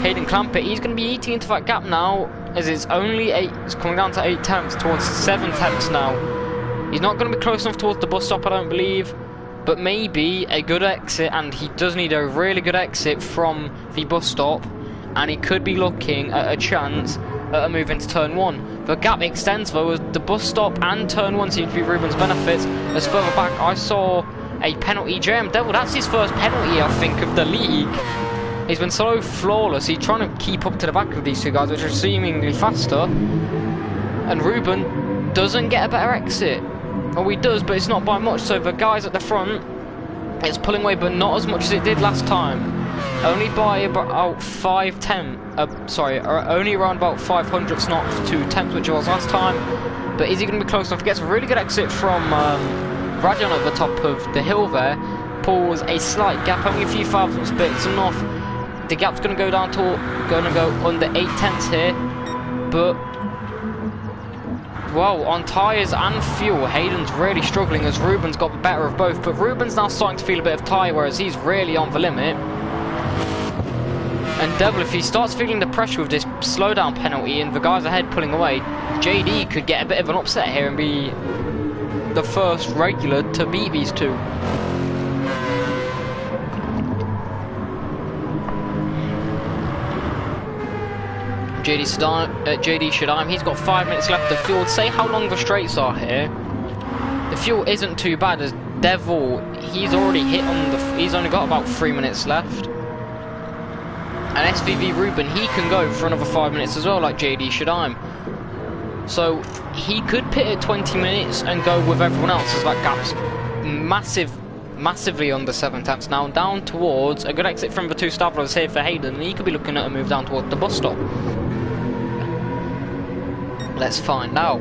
Hayden Clampett, he's going to be eating into that gap now, as it's only 8, it's coming down to 8 tenths towards 7 tenths now. He's not going to be close enough towards the bus stop, I don't believe, but maybe a good exit, and he does need a really good exit from the bus stop, and he could be looking at a chance at a move into turn 1. The gap extends though, as the bus stop and turn 1 seem to be Ruben's benefits, as further back I saw a penalty. JM Devil, that's his first penalty I think of the league. He's been so flawless. He's trying to keep up to the back of these 2 guys, which are seemingly faster. And Ruben doesn't get a better exit. Oh, he does, but it's not by much. So the guys at the front, it's pulling away, but not as much as it did last time. Only by about 5 tenths. Only around about 500ths, not 2 tenths, which it was last time. But is he going to be close enough? He gets a really good exit from Rajan at the top of the hill there. Pulls a slight gap, only a few thousandths, but it's enough. The gap's going to go down to under 8 tenths here, but well, on tyres and fuel, Hayden's really struggling as Ruben's got the better of both. But Ruben's now starting to feel a bit of tyre, whereas he's really on the limit. And Devil, if he starts feeling the pressure with this slowdown penalty and the guys ahead pulling away, JD could get a bit of an upset here and be the first regular to beat these 2. JD Shadime, he's got 5 minutes left. The fuel, say how long the straights are here. The fuel isn't too bad, as Devil, he's already hit on he's only got about 3 minutes left. And SVV Ruben, he can go for another 5 minutes as well, like JD Shadime. So he could pit at 20 minutes and go with everyone else, as that gap's massively under 7 tenths now, down towards a good exit from the 2 Stavros here for Hayden, and he could be looking at a move down towards the bus stop. Let's find out.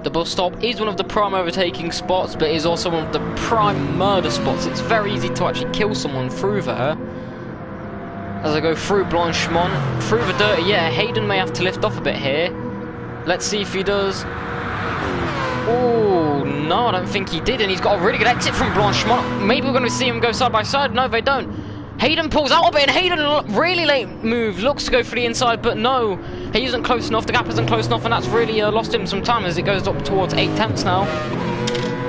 The bus stop is one of the prime overtaking spots, but is also one of the prime murder spots. It's very easy to actually kill someone through there. As I go through Blanchemont, through the dirty, yeah, Hayden may have to lift off a bit here. Let's see if he does. Oh, no, I don't think he did, and he's got a really good exit from Blanchemont. Maybe we're going to see him go side by side. No, they don't. Hayden pulls out a bit, and Hayden, really late move, looks to go for the inside, but no, he isn't close enough, the gap isn't close enough, and that's really lost him some time as it goes up towards 8 tenths now.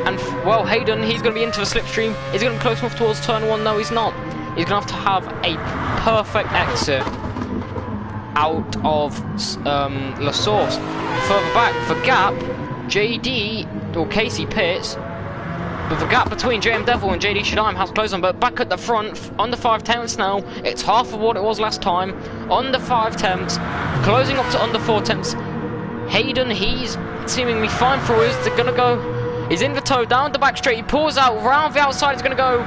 And, well, Hayden, he's going to be into the slipstream. Is he going to be close enough towards turn 1? No, he's not. He's going to have a perfect exit out of La Source. Further back, the gap, JD, or Casey Pitts, but the gap between JM Devil and JD Shadime has closed on, but back at the front, under 5 tenths now, it's half of what it was last time, under 5 tenths, closing up to under 4 tenths. Hayden, he's seemingly fine for us. They're going to go, he's in the toe, down the back straight, he pulls out, round the outside, he's going to go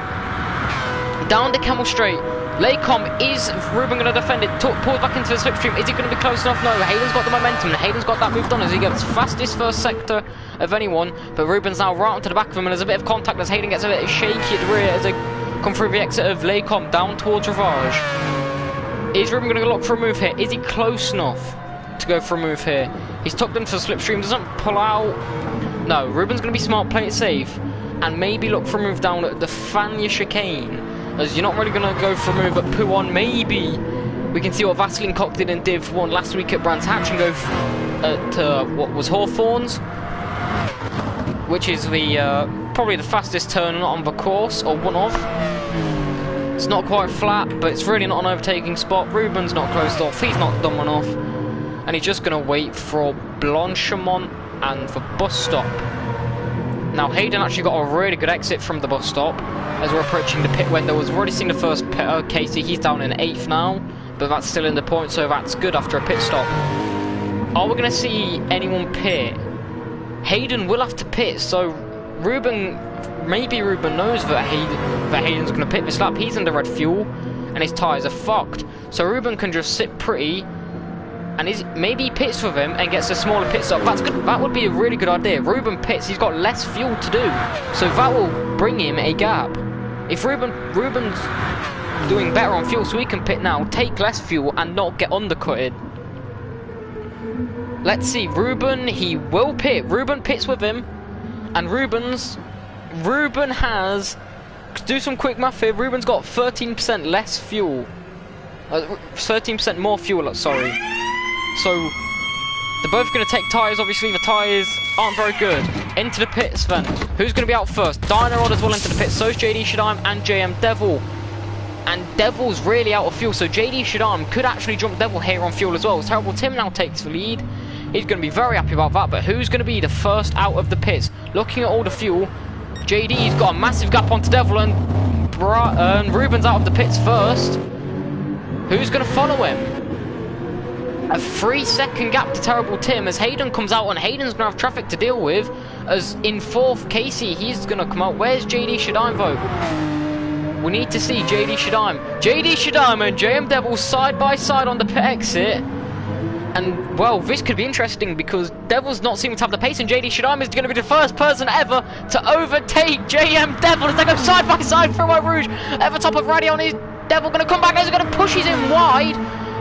down the Camel Straight. Laycom, is Ruben going to defend it? Pulls back into the slipstream. Is he going to be close enough? No, Hayden's got the momentum, and Hayden's got that moved on as he gets fastest first sector of anyone. But Ruben's now right onto the back of him, and there's a bit of contact as Hayden gets a bit shaky at the rear as they come through the exit of Laycom down towards Ravage. Is Ruben going to look for a move here? Is he close enough to go for a move here? He's tucked into the slipstream, doesn't pull out. No, Ruben's going to be smart, play it safe, and maybe look for a move down at the Fania chicane, as you're not really going to go for a move at P1. Maybe we can see what Vaseline Cock did in Div 1 last week at Brands Hatch and go to what was Hawthorns. which is the probably the fastest turn on the course, or one of. It's not quite flat, but it's really not an overtaking spot. Ruben's not closed off, he's not done one off, and he's just going to wait for Blanchemont and the bus stop. Now Hayden actually got a really good exit from the bus stop as we're approaching the pit window. We've already seen the first pitter, Casey, he's down in 8th now, but that's still in the point, so that's good after a pit stop. Are we going to see anyone pit? Hayden will have to pit, so maybe Ruben knows that Hayden's going to pit this lap. He's under red fuel and his tyres are fucked, so Ruben can just sit pretty and maybe he pits with him and gets a smaller pit stop. That's good. That would be a really good idea. Ruben pits, he's got less fuel to do, so that will bring him a gap. If Ruben's doing better on fuel, so he can pit now, take less fuel and not get undercutted. Let's see, Ruben, he will pit. Ruben pits with him, and Ruben has, do some quick math here, Ruben's got 13% less fuel. 13% more fuel, sorry. So, they're both going to take tyres. Obviously, the tyres aren't very good. Into the pits then. Who's going to be out first? Dynarod as well into the pits. So is JD Shadime and JM Devil. And Devil's really out of fuel, so JD Shadime could actually jump Devil here on fuel as well. Terrible Tim now takes the lead. He's going to be very happy about that, but who's going to be the first out of the pits? Looking at all the fuel, JD's got a massive gap onto Devil, and Ruben's out of the pits first. Who's going to follow him? A 3-second gap to Terrible Tim as Hayden comes out, and Hayden's going to have traffic to deal with. As in 4th, Casey, he's going to come out. Where's JD Shadime though? We need to see JD Shadime. JD Shadime and JM Devil side by side on the pit exit. And, well, this could be interesting because Devil's not seeming to have the pace, and JD Shadime is going to be the first person ever to overtake JM Devil as they go side by side through White Rouge. At the top of Radion is Devil going to come back, he's going to push his in wide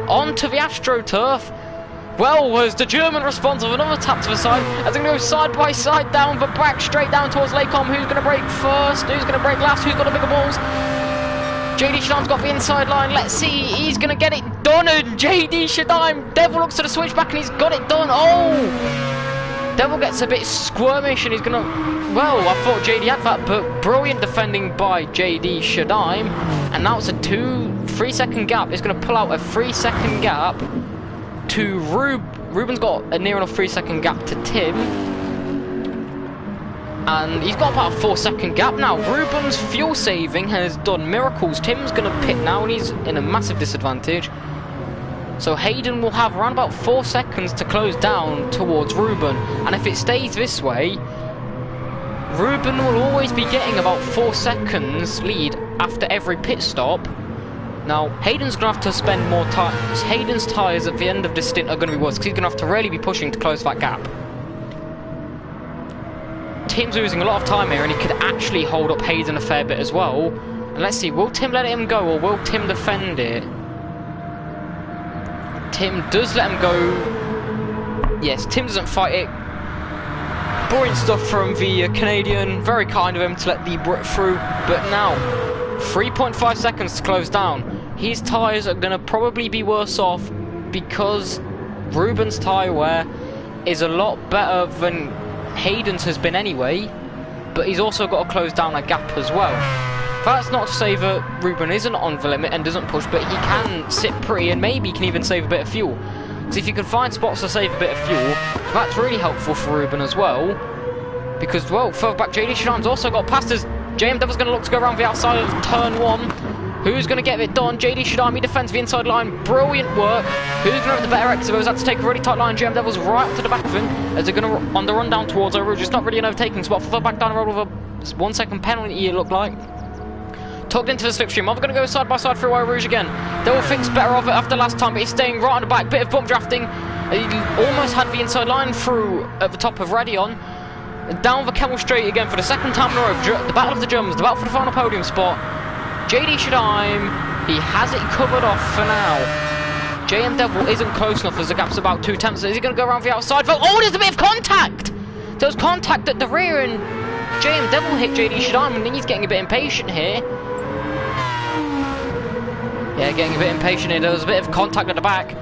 onto the AstroTurf. Well, was the German response of another tap to the side as they're going to go side by side down the back, straight down towards Lacom. Who's going to break first? Who's going to break last? Who's got the bigger balls? JD Shadime's got the inside line. Let's see. He's going to get it done. And JD Shadime, Devil looks to the switchback and he's got it done. Oh! Devil gets a bit squirmish and he's going to... Well, I thought JD had that, but brilliant defending by JD Shadime. And now it's a 3-second gap. It's going to pull out a 3-second gap to Ruben's got a near enough 3-second gap to Tim. And he's got about a 4-second gap now. Ruben's fuel saving has done miracles. Tim's going to pit now and he's in a massive disadvantage. So Hayden will have around about 4 seconds to close down towards Ruben. And if it stays this way, Ruben will always be getting about 4 seconds lead after every pit stop. Now, Hayden's going to have to spend more time. Hayden's tyres at the end of this stint are going to be worse because he's going to have to really be pushing to close that gap. Tim's losing a lot of time here and he could actually hold up Hayden a fair bit as well. And let's see, will Tim let him go or will Tim defend it? Tim does let him go. Yes, Tim doesn't fight it. Boring stuff from the Canadian. Very kind of him to let the Brit through. But now, 3.5 seconds to close down. His tyres are going to probably be worse off because Ruben's tyre wear is a lot better than Hayden's has been anyway, but he's also got to close down a gap as well. That's not to say that Ruben isn't on the limit and doesn't push, but he can sit pretty and maybe can even save a bit of fuel. Because if you can find spots to save a bit of fuel, that's really helpful for Ruben as well. Because, well, further back, JD Shadime's also got past as JM Devil's going to look to go around the outside of turn 1. Who's going to get it done? JD Shadime, he defends the inside line. Brilliant work. Who's going to have the better exit? He's had to take a really tight line. JM Devil's right up to the back of him as they're going to on the run down towards Rouge. It's not really an overtaking spot. Further back down the road with a 1 second penalty, it looked like. Tugged into the slipstream. Are we going to go side by side through White Rouge again? Devil thinks better of it after last time, but he's staying right on the back. Bit of bump drafting. He almost had the inside line through at the top of Radion. Down the Camel Straight again for the second time in a row. The battle of the Germans, the battle for the final podium spot. JD Shadime, he has it covered off for now. JM Devil isn't close enough as the gap's about 2 tenths. Is he going to go around the outside? Oh, there's a bit of contact! There was contact at the rear and JM Devil hit JD Shadime and he's getting a bit impatient here. Yeah, getting a bit impatient here. There was a bit of contact at the back.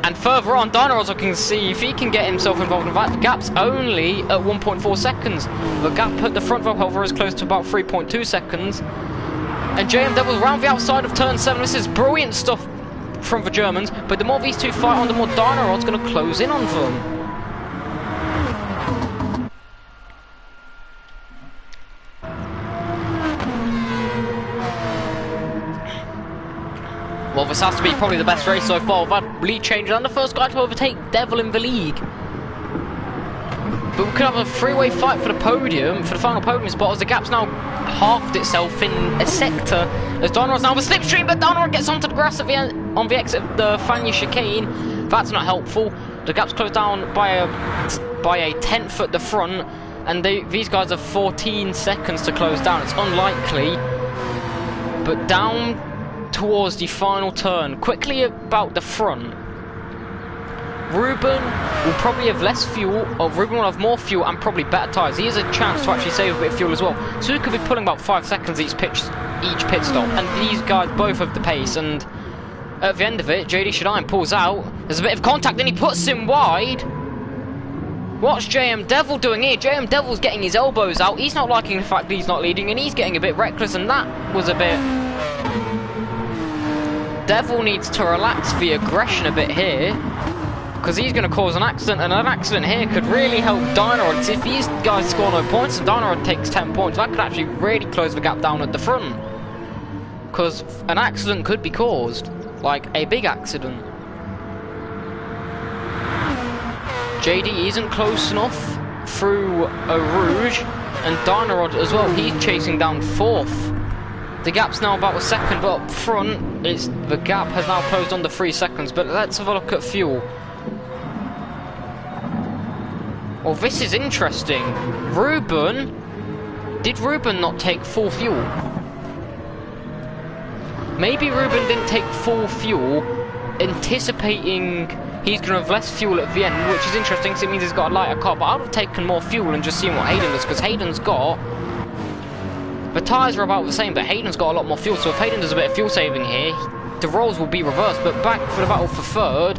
And further on, Dynarod's looking to see if he can get himself involved in that. The gap's only at 1.4 seconds. The gap at the front, however, is close to about 3.2 seconds. And JM Devil's round the outside of turn 7. This is brilliant stuff from the Germans, but the more these two fight on, the more Dynarod's going to close in on them. Well, this has to be probably the best race so far. We've had lead changes and the first guy to overtake Devil in the league. But we could have a three-way fight for the podium, for the final podium spot, as the gap's now halved itself in a sector. As Dynarod's now the slipstream, but Dynarod gets onto the grass at the end, on the exit of the Fania chicane. That's not helpful. The gap's closed down by a tenth at the front, and these guys have 14 seconds to close down. It's unlikely, but down towards the final turn, quickly about the front. Ruben will probably have less fuel, or Ruben will have more fuel and probably better tyres. He has a chance to actually save a bit of fuel as well. So he could be pulling about 5 seconds each pit stop. And these guys both have the pace, and at the end of it, JD Shadine pulls out. There's a bit of contact, then he puts him wide. What's JM Devil doing here? JM Devil's getting his elbows out. He's not liking the fact that he's not leading, and he's getting a bit reckless, and that was a bit... Devil needs to relax the aggression a bit here, because he's going to cause an accident, and an accident here could really help Dynarod. If these guys score no points and Dynarod takes 10 points, that could actually really close the gap down at the front, because an accident could be caused, like a big accident. JD isn't close enough through a Rouge, and Dynarod as well, he's chasing down 4th. The gap's now about a second, but up front, the gap has now closed under 3 seconds. But let's have a look at fuel. Well, this is interesting. Did Ruben not take full fuel? Maybe Ruben didn't take full fuel, anticipating he's going to have less fuel at the end, which is interesting because it means he's got a lighter car. But I would have taken more fuel and just seen what Hayden does, because Hayden's got... The tyres are about the same, but Hayden's got a lot more fuel, so if Hayden does a bit of fuel saving here, the roles will be reversed. But back for the battle for 3rd,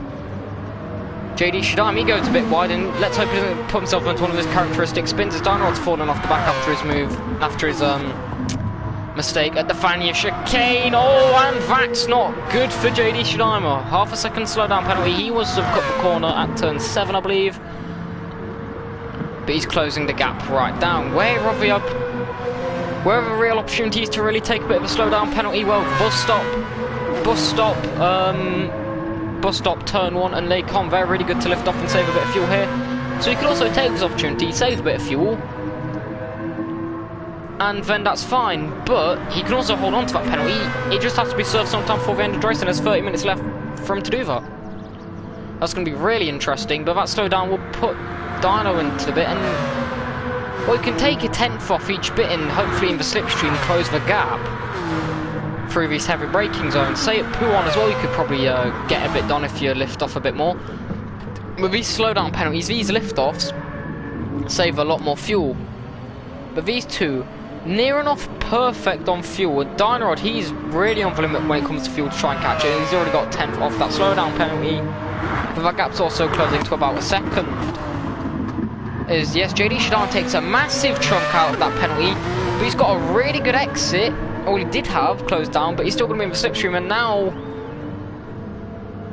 JD Shadime, he goes a bit wide, and let's hope he doesn't put himself into one of his characteristic spins, as Dynarod's fallen off the back after his move, after his mistake at the Fania chicane. Oh, and that's not good for JD Shadime. Half a second slowdown penalty. He was to have cut the corner at turn 7, I believe, but he's closing the gap right down. Where are the real opportunities to really take a bit of a slowdown penalty? Well, bus stop, turn 1 and Les Combes, they're really good to lift off and save a bit of fuel here. So you can also take this opportunity, save a bit of fuel, and then that's fine. But he can also hold on to that penalty. It just has to be served sometime before the end of the race, and there's 30 minutes left for him to do that. That's going to be really interesting, but that slowdown will put Dyno into the bit, and well, you can take a 10th off each bit and hopefully in the slipstream close the gap through these heavy braking zones. Say at Pouon as well, you could probably get a bit done if you lift off a bit more. With these slowdown penalties, these lift-offs save a lot more fuel. But these two, near enough perfect on fuel. Dynarod, he's really on the limit when it comes to fuel to try and catch it. He's already got 10th off that slowdown penalty. But that gap's also closing to about a second. Yes, JD Shadine takes a massive chunk out of that penalty, but he's got a really good exit. Well, he did have closed down, but he's still going to be in the slipstream, and now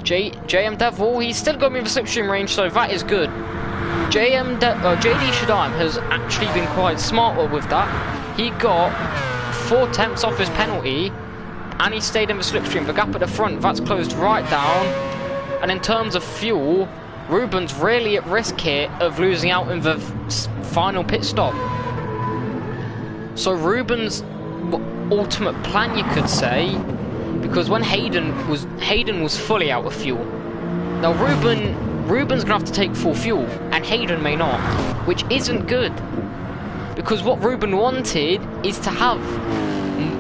JM Devil, he's still going to be in the slipstream range, so that is good. JD Shadine has actually been quite smart with that. He got 4 tenths off his penalty, and he stayed in the slipstream. The gap at the front, that's closed right down, and in terms of fuel, Ruben's really at risk here of losing out in the final pit stop. So Ruben's ultimate plan, you could say, because when Hayden was fully out of fuel. Now Ruben's gonna have to take full fuel, and Hayden may not, which isn't good, because what Ruben wanted is to have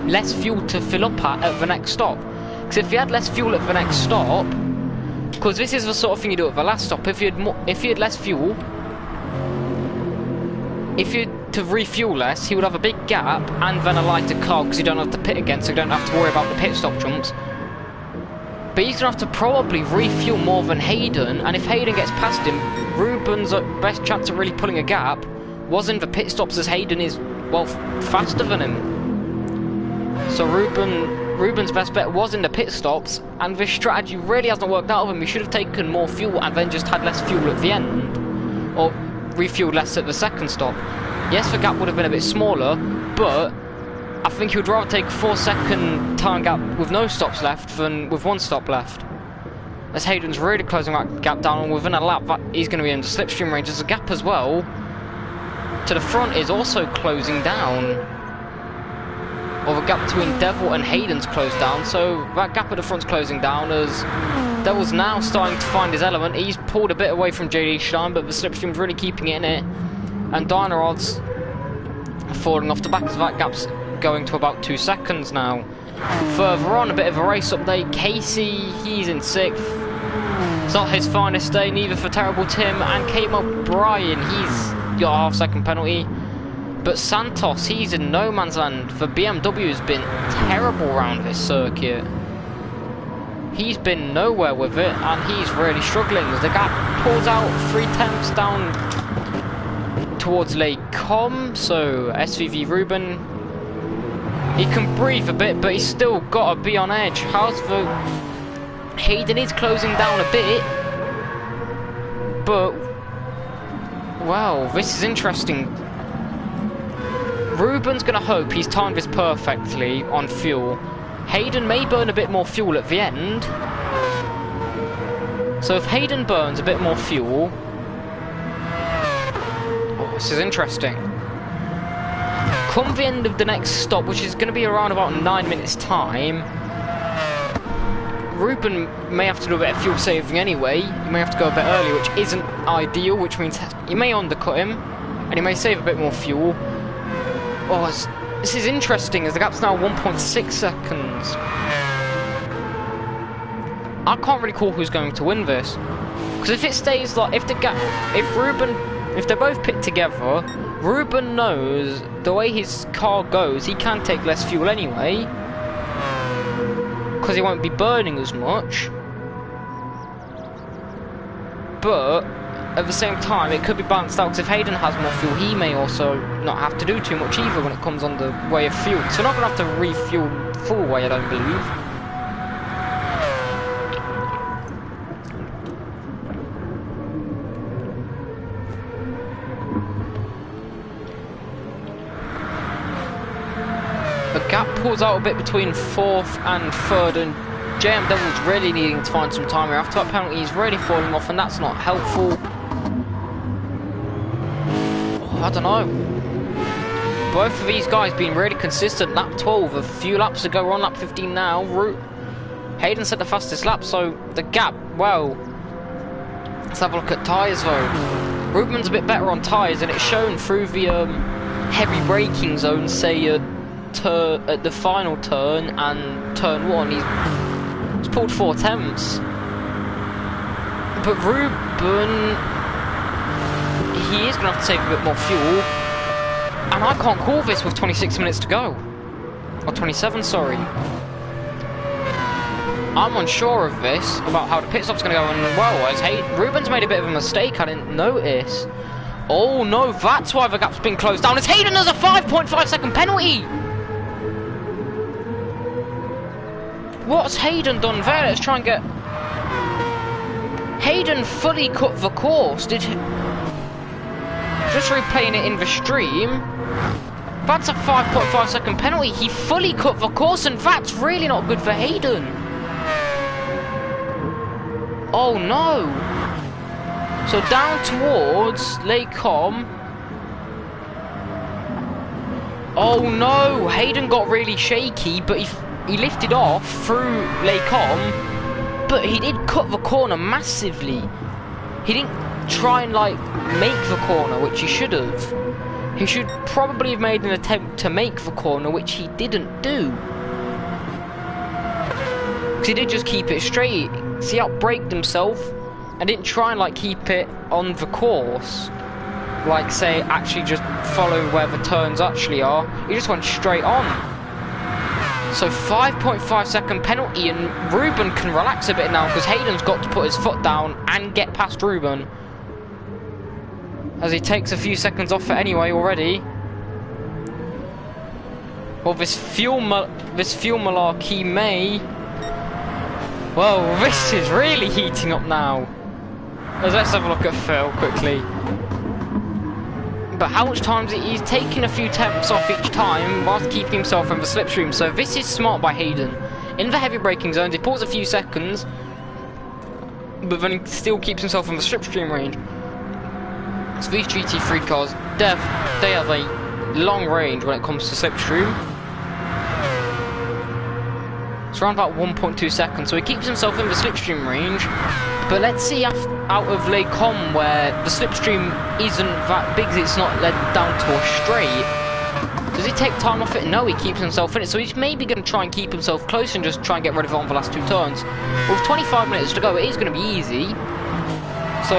less fuel to fill up at the next stop. Because if he had less fuel at the next stop, because this is the sort of thing you do at the last stop. If you had less fuel, if you had to refuel less, he would have a big gap and then a lighter car, because you don't have to pit again, so you don't have to worry about the pit stop jumps. But he's going to have to probably refuel more than Hayden, and if Hayden gets past him, Ruben's best chance of really pulling a gap was in the pit stops, as Hayden is, well, faster than him. So Ruben's best bet was in the pit stops, and this strategy really hasn't worked out of him. He should have taken more fuel and then just had less fuel at the end, or refueled less at the second stop. Yes, the gap would have been a bit smaller, but I think he would rather take a 4-second time gap with no stops left than with 1 stop left. As Hayden's really closing that gap down, and within a lap that he's going to be in the slipstream range. As the gap as well to the front is also closing down. Or the gap between Devil and Hayden's closed down, so that gap at the front's closing down, as Devil's now starting to find his element. He's pulled a bit away from JD Stein, but the slipstream's really keeping it in it. And Dynarod's falling off the back, as that gap's going to about 2 seconds now. Further on, a bit of a race update. Casey, he's in 6th. It's not his finest day, neither for Terrible Tim. And Kate O'Brien, he's got a half-second penalty. But Santos, he's in no man's land. The BMW has been terrible around this circuit. He's been nowhere with it, and he's really struggling. As the gap pulls out 3/10 down towards Les Combes, so SVV Ruben, he can breathe a bit, but he's still got to be on edge. How's the... Hayden is closing down a bit, but... Well, this is interesting. Ruben's going to hope he's timed this perfectly on fuel. Hayden may burn a bit more fuel at the end. So if Hayden burns a bit more fuel... Oh, this is interesting. Come the end of the next stop, which is going to be around about 9 minutes time, Ruben may have to do a bit of fuel saving anyway. He may have to go a bit early, which isn't ideal, which means he may undercut him, and he may save a bit more fuel. Oh, this is interesting, as the gap's now 1.6 seconds. I can't really call who's going to win this, because if it stays like, if they're both pit together, Ruben knows the way his car goes, he can take less fuel anyway, because he won't be burning as much. But at the same time, it could be balanced out, because if Hayden has more fuel, he may also not have to do too much either when it comes on the way of fuel. So we're not going to have to refuel full way, I don't believe. The gap pulls out a bit between 4th and 3rd, and JM Devil's really needing to find some time here. After that penalty, he's really falling off, and that's not helpful. I don't know. Both of these guys being really consistent. Lap 12, a few laps ago, we're on lap 15 now. Hayden set the fastest lap, so the gap, well, let's have a look at tyres though. Ruben's a bit better on tyres, and it's shown through the heavy braking zone, say at the final turn and turn 1. He's pulled 4 attempts. But Ruben, he is going to have to save a bit more fuel, and I can't call this with 26 minutes to go, or 27, sorry. I'm unsure of this, about how the pit stop's going to go, and well, as Ruben's made a bit of a mistake, I didn't notice. Oh no, that's why the gap's been closed down, as Hayden has a 5.5 second penalty! What's Hayden done there? Let's try and get... Hayden fully cut the course, did he? Just replaying it in the stream, that's a 5.5 second penalty. He fully cut the course, and that's really not good for Hayden. Oh no. So down towards Les Combes. Oh no, Hayden got really shaky, but he lifted off through Les Combes, but he did cut the corner massively. He didn't try and like make the corner, which he should have. He should probably have made an attempt to make the corner, which he didn't do. Because he did just keep it straight. So he outbraked himself and didn't try and like keep it on the course. Like say actually just follow where the turns actually are. He just went straight on. So 5.5 second penalty, and Ruben can relax a bit now because Hayden's got to put his foot down and get past Ruben, as he takes a few seconds off it anyway already. Well, this fuel malarkey may... Well, this is really heating up now. Let's have a look at Phil quickly. But how much time is he's taking a few tenths off each time whilst keeping himself in the slipstream. So this is smart by Hayden. In the heavy braking zones, he pulls a few seconds, but then he still keeps himself in the slipstream range. So these GT3 cars, they have a long range when it comes to slipstream. It's around about 1.2 seconds, so he keeps himself in the slipstream range. But let's see out of Les Combes, where the slipstream isn't that big, it's not led down to a straight. Does he take time off it? No, he keeps himself in it, so he's maybe going to try and keep himself close and just try and get rid of it on the last 2 turns. With 25 minutes to go, it is going to be easy. So,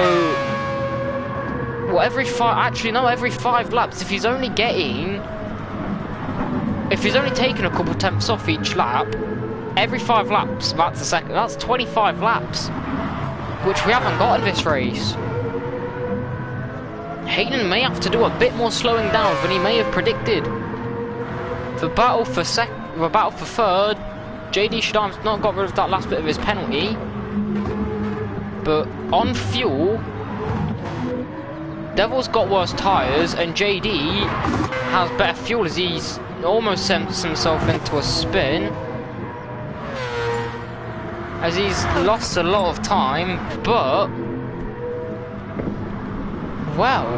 well, every 5 laps, if he's only taking a couple tenths off each lap, every 5 laps, that's 25 laps, which we haven't got in this race. Hayden may have to do a bit more slowing down than he may have predicted. The battle for third, JD Shadam's not got rid of that last bit of his penalty, but on fuel, Devil's got worse tyres, and JD has better fuel as he's almost sent himself into a spin, as he's lost a lot of time. But well,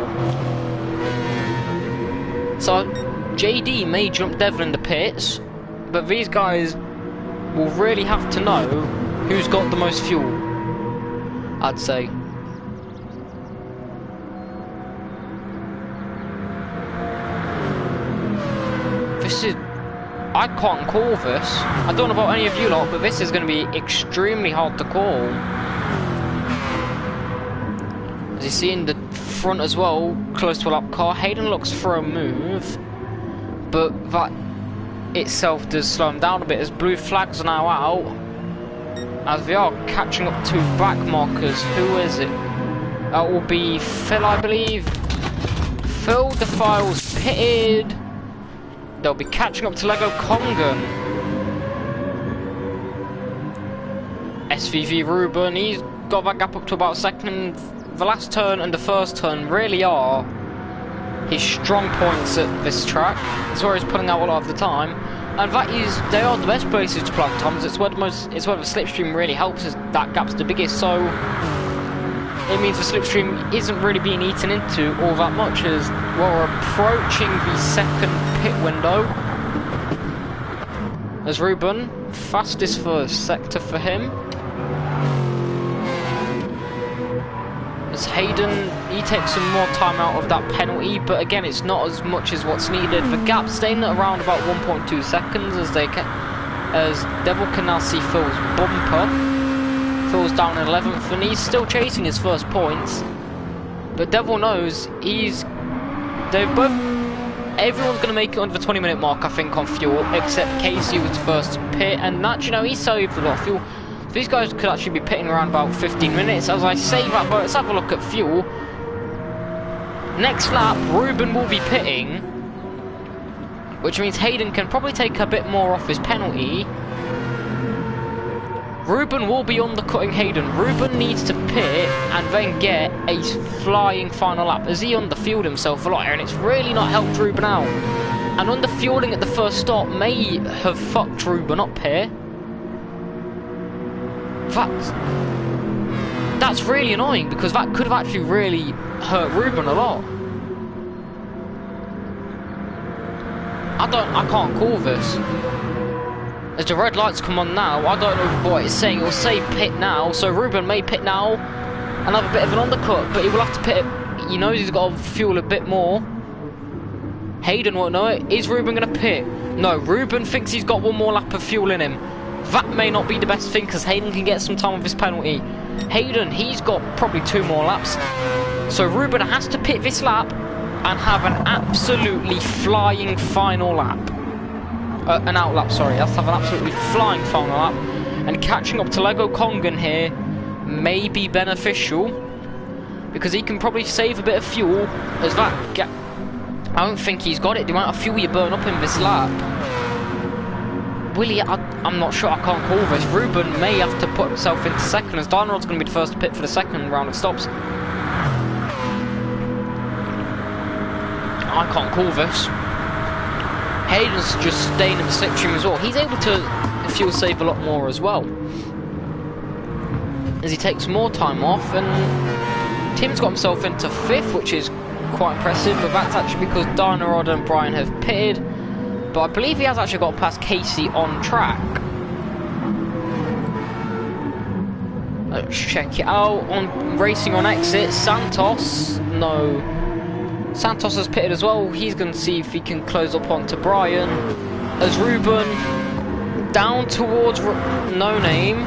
so JD may jump Devil in the pits, but these guys will really have to know who's got the most fuel, I'd say. I can't call this. I don't know about any of you lot, but this is going to be extremely hard to call. As you see in the front as well, close to a lap car, Hayden looks for a move, but that itself does slow him down a bit as blue flags are now out, as we are catching up to back markers. Who is it? That will be Phil, I believe. Phil Defile's pitted. They'll be catching up to Lego Kongan. SVV Ruben, he's got that gap up to about second. The last turn and the first turn really are his strong points at this track. It's where he's pulling out a lot of the time, and they are the best places to plug times. It's where the slipstream really helps, as that gap's the biggest. So it means the slipstream isn't really being eaten into all that much, as we're approaching the second pit window. As Ruben, fastest first sector for him. As Hayden, he takes some more time out of that penalty, but again, it's not as much as what's needed. The gap staying at around about 1.2 seconds, as Devil can now see Phil's bumper. Phil's down in 11th, and he's still chasing his first points. But Devil knows everyone's going to make it under the 20-minute mark, I think, on fuel, except Casey was first to pit, and that, you know, he saved a lot of fuel. So these guys could actually be pitting around about 15 minutes. As I say that, but let's have a look at fuel. Next lap, Ruben will be pitting, which means Hayden can probably take a bit more off his penalty. Ruben will be undercutting Hayden. Ruben needs to pit and then get a flying final lap, as he underfueled himself a lot here, and it's really not helped Ruben out. And underfueling at the first stop may have fucked Ruben up here. That's really annoying, because that could have actually really hurt Ruben a lot. I can't call this. As the red lights come on now, I don't know what it's saying. It'll say pit now, so Ruben may pit now and have a bit of an undercut, but he will have to pit it. He knows he's got to fuel a bit more. Hayden won't know it. Is Ruben going to pit? No, Ruben thinks he's got one more lap of fuel in him. That may not be the best thing, because Hayden can get some time with his penalty. Hayden, he's got probably 2 more laps. So Ruben has to pit this lap and have an absolutely flying final lap. an outlap, sorry. He has to have an absolutely flying final lap. And catching up to Lego Kongan here may be beneficial, because he can probably save a bit of fuel as that gap. I don't think he's got it. The amount of fuel you burn up in this lap. Will he? I'm not sure. I can't call this. Ruben may have to put himself into second, as Dynarod's going to be the first to pit for the second round of stops. I can't call this. Hayden's just staying in the slipstream as well. He's able to fuel save a lot more as well, as he takes more time off. And Tim's got himself into 5th, which is quite impressive, but that's actually because Dynarod and Brian have pitted. But I believe he has actually got past Casey on track. Let's check it out. On racing on exit, Santos. No. Santos has pitted as well. He's going to see if he can close up onto Brian. As Ruben down towards No Name.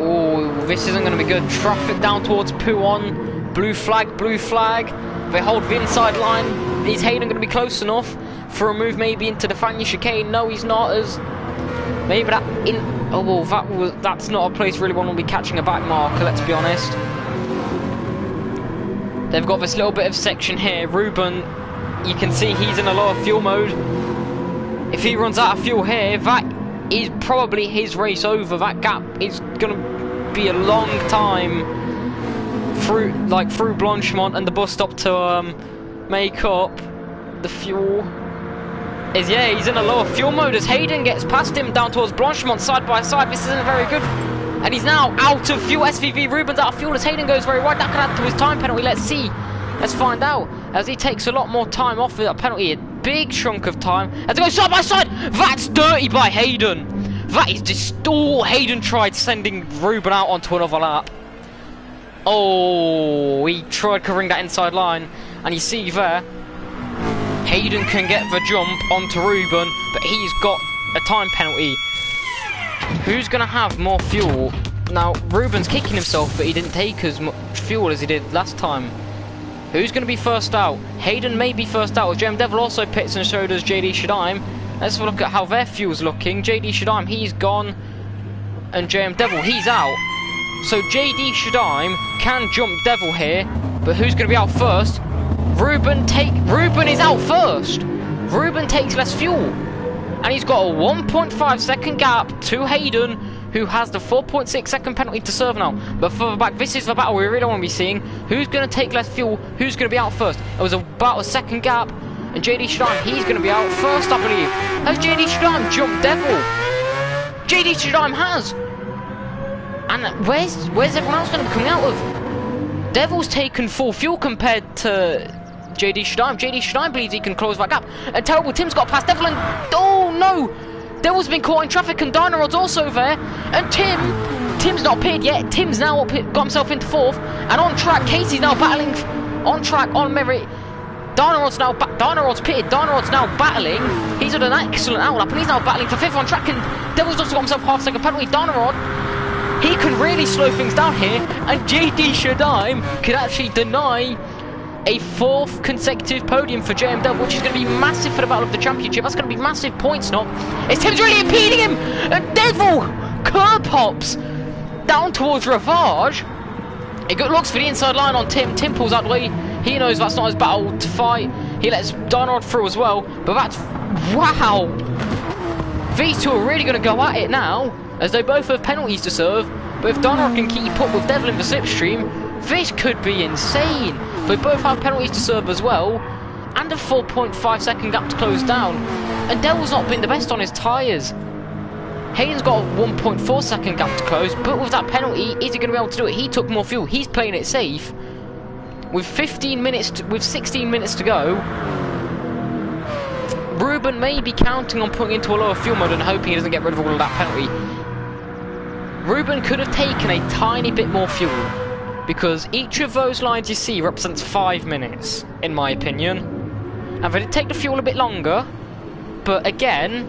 Oh, this isn't going to be good. Traffic down towards Puon. Blue flag, blue flag. They hold the inside line. Is Hayden going to be close enough for a move maybe into the Fagny chicane? No, he's not. As maybe that in. Oh well, that's not a place really one will be catching a back marker. Let's be honest. They've got this little bit of section here. Ruben, you can see he's in a lower fuel mode. If he runs out of fuel here, that is probably his race over. That gap is going to be a long time through Blanchemont and the bus stop to make up the fuel. He's in a lower fuel mode as Hayden gets past him down towards Blanchemont side by side. This isn't very good. And he's now out of fuel. SVV Ruben's out of fuel as Hayden goes very wide. That could add to his time penalty. Let's see. Let's find out. As he takes a lot more time off of that penalty. A big chunk of time. As they go side by side. That's dirty by Hayden. That is just... Oh, Hayden tried sending Ruben out onto another lap. Oh, he tried covering that inside line. And you see there, Hayden can get the jump onto Ruben, but he's got a time penalty. Who's going to have more fuel? Now, Ruben's kicking himself, but he didn't take as much fuel as he did last time. Who's going to be first out? Hayden may be first out. JM Devil also pits and showed us JD Shadime. Let's have a look at how their fuel's looking. JD Shadime, he's gone. And JM Devil, he's out. So JD Shadime can jump Devil here. But who's going to be out first? Ruben is out first. Ruben takes less fuel. And he's got a 1.5 second gap to Hayden, who has the 4.6 second penalty to serve now. But further back, this is the battle we really want to be seeing. Who's going to take less fuel? Who's going to be out first? It was about a second gap. And JD Shadime, he's going to be out first, I believe. Has JD Shadime jumped Devil? JD Shadime has. And where's everyone else going to be coming out of? Devil's taken full fuel compared to JD Shadime. JD Shadime believes he can close that gap. And Terrible Tim's got past Devil and... Oh no! Devil's been caught in traffic and Dynarod's also there. And Tim's not pitted yet. Tim's now got himself into 4th. And on track, Casey's now battling on track, on merit. Dynarod's pitted. Dynarod's now battling. He's had an excellent outlap and he's now battling for 5th on track. And Devil's also got himself half second penalty. Dynarod, he can really slow things down here. And JD Shadime could actually deny a 4th consecutive podium for JM Devil, which is going to be massive for the Battle of the Championship. That's going to be massive points, not. It's Tim's really impeding him! And Devil curb hops down towards Ravage. It looks for the inside line on Tim. Tim pulls out the way. He knows that's not his battle to fight. He lets Dynarod through as well. But that's... Wow! These two are really going to go at it now, as they both have penalties to serve. But if Dynarod can keep up with Devil in the slipstream, this could be insane. They both have penalties to serve as well, and a 4.5 second gap to close down. And Devil's not been the best on his tyres. Hayden's got a 1.4 second gap to close, but with that penalty, is he going to be able to do it? He took more fuel. He's playing it safe. With 16 minutes to go, Ruben may be counting on putting into a lower fuel mode and hoping he doesn't get rid of all of that penalty. Ruben could have taken a tiny bit more fuel, because each of those lines you see represents 5 minutes, in my opinion. And they did take the fuel a bit longer, but again,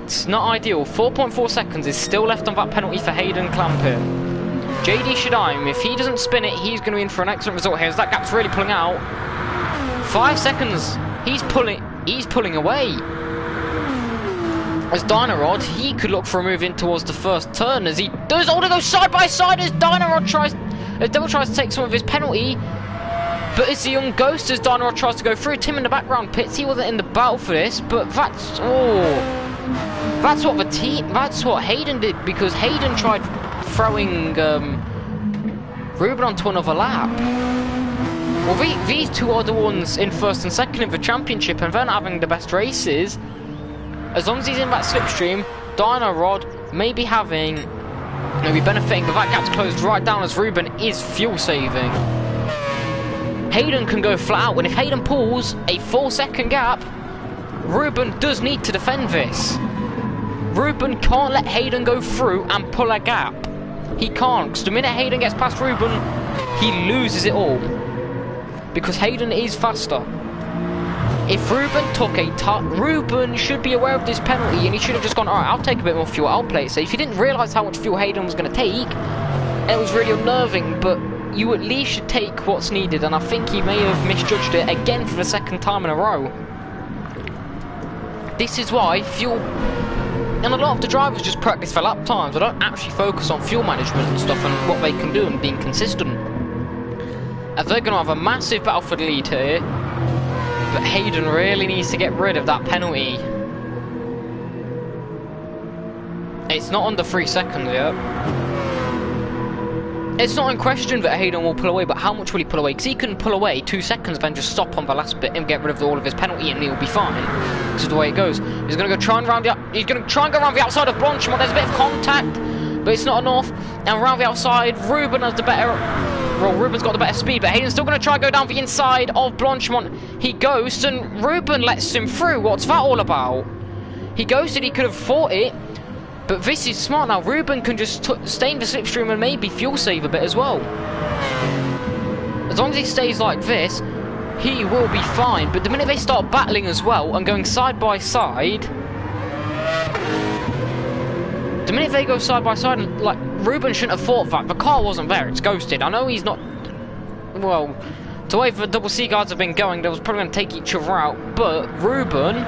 it's not ideal. 4.4 seconds is still left on that penalty for Hayden Clampett. JD Shadime, if he doesn't spin it, he's going to be in for an excellent result here, as that gap's really pulling out. 5 seconds, he's pulling... he's pulling away. As Dynarod, he could look for a move in towards the first turn as he does all to go side by side as Devil tries to take some of his penalty. But it's the young ghost as Dynarod tries to go through. Tim in the background pits, he wasn't in the battle for this, but that's what Hayden did, because Hayden tried throwing Ruben onto another lap. Well, these two are the ones in first and second in the championship, and they're not having the best races. As long as he's in that slipstream, Dynarod may be benefiting, but that gap's closed right down as Ruben is fuel saving. Hayden can go flat out, and if Hayden pulls a 4-second gap, Ruben does need to defend this. Ruben can't let Hayden go through and pull a gap. He can't, because the minute Hayden gets past Ruben, he loses it all. Because Hayden is faster. If Ruben took Ruben should be aware of this penalty, and he should have just gone, alright, I'll take a bit more fuel, I'll play it safe. He didn't realise how much fuel Hayden was going to take, and it was really unnerving, but you at least should take what's needed, and I think he may have misjudged it again for the second time in a row. This is why fuel... And a lot of the drivers just practice for lap times. They don't actually focus on fuel management and stuff and what they can do and being consistent. As they're going to have a massive battle for the lead here. But Hayden really needs to get rid of that penalty. It's not under 3 seconds yet. It's not in question that Hayden will pull away, but how much will he pull away? Because he can pull away 2 seconds, then just stop on the last bit and get rid of all of his penalty, and he'll be fine. This is the way it goes. He's going to go try and go around the outside of Blanchimont. There's a bit of contact, but it's not enough. And around the outside, Ruben has the better. Well, Ruben's got the better speed, but Hayden's still going to try and go down the inside of Blanchimont. He ghosts, and Ruben lets him through. What's that all about? He ghosted. He could have fought it. But this is smart now. Ruben can just stay in the slipstream and maybe fuel save a bit as well. As long as he stays like this, he will be fine. But the minute they start battling as well and going side by side... The minute they go side by side, like, Ruben shouldn't have fought that. The car wasn't there. It's ghosted. I know he's not... Well, the way the double C guards have been going, they was probably going to take each other out. But Ruben...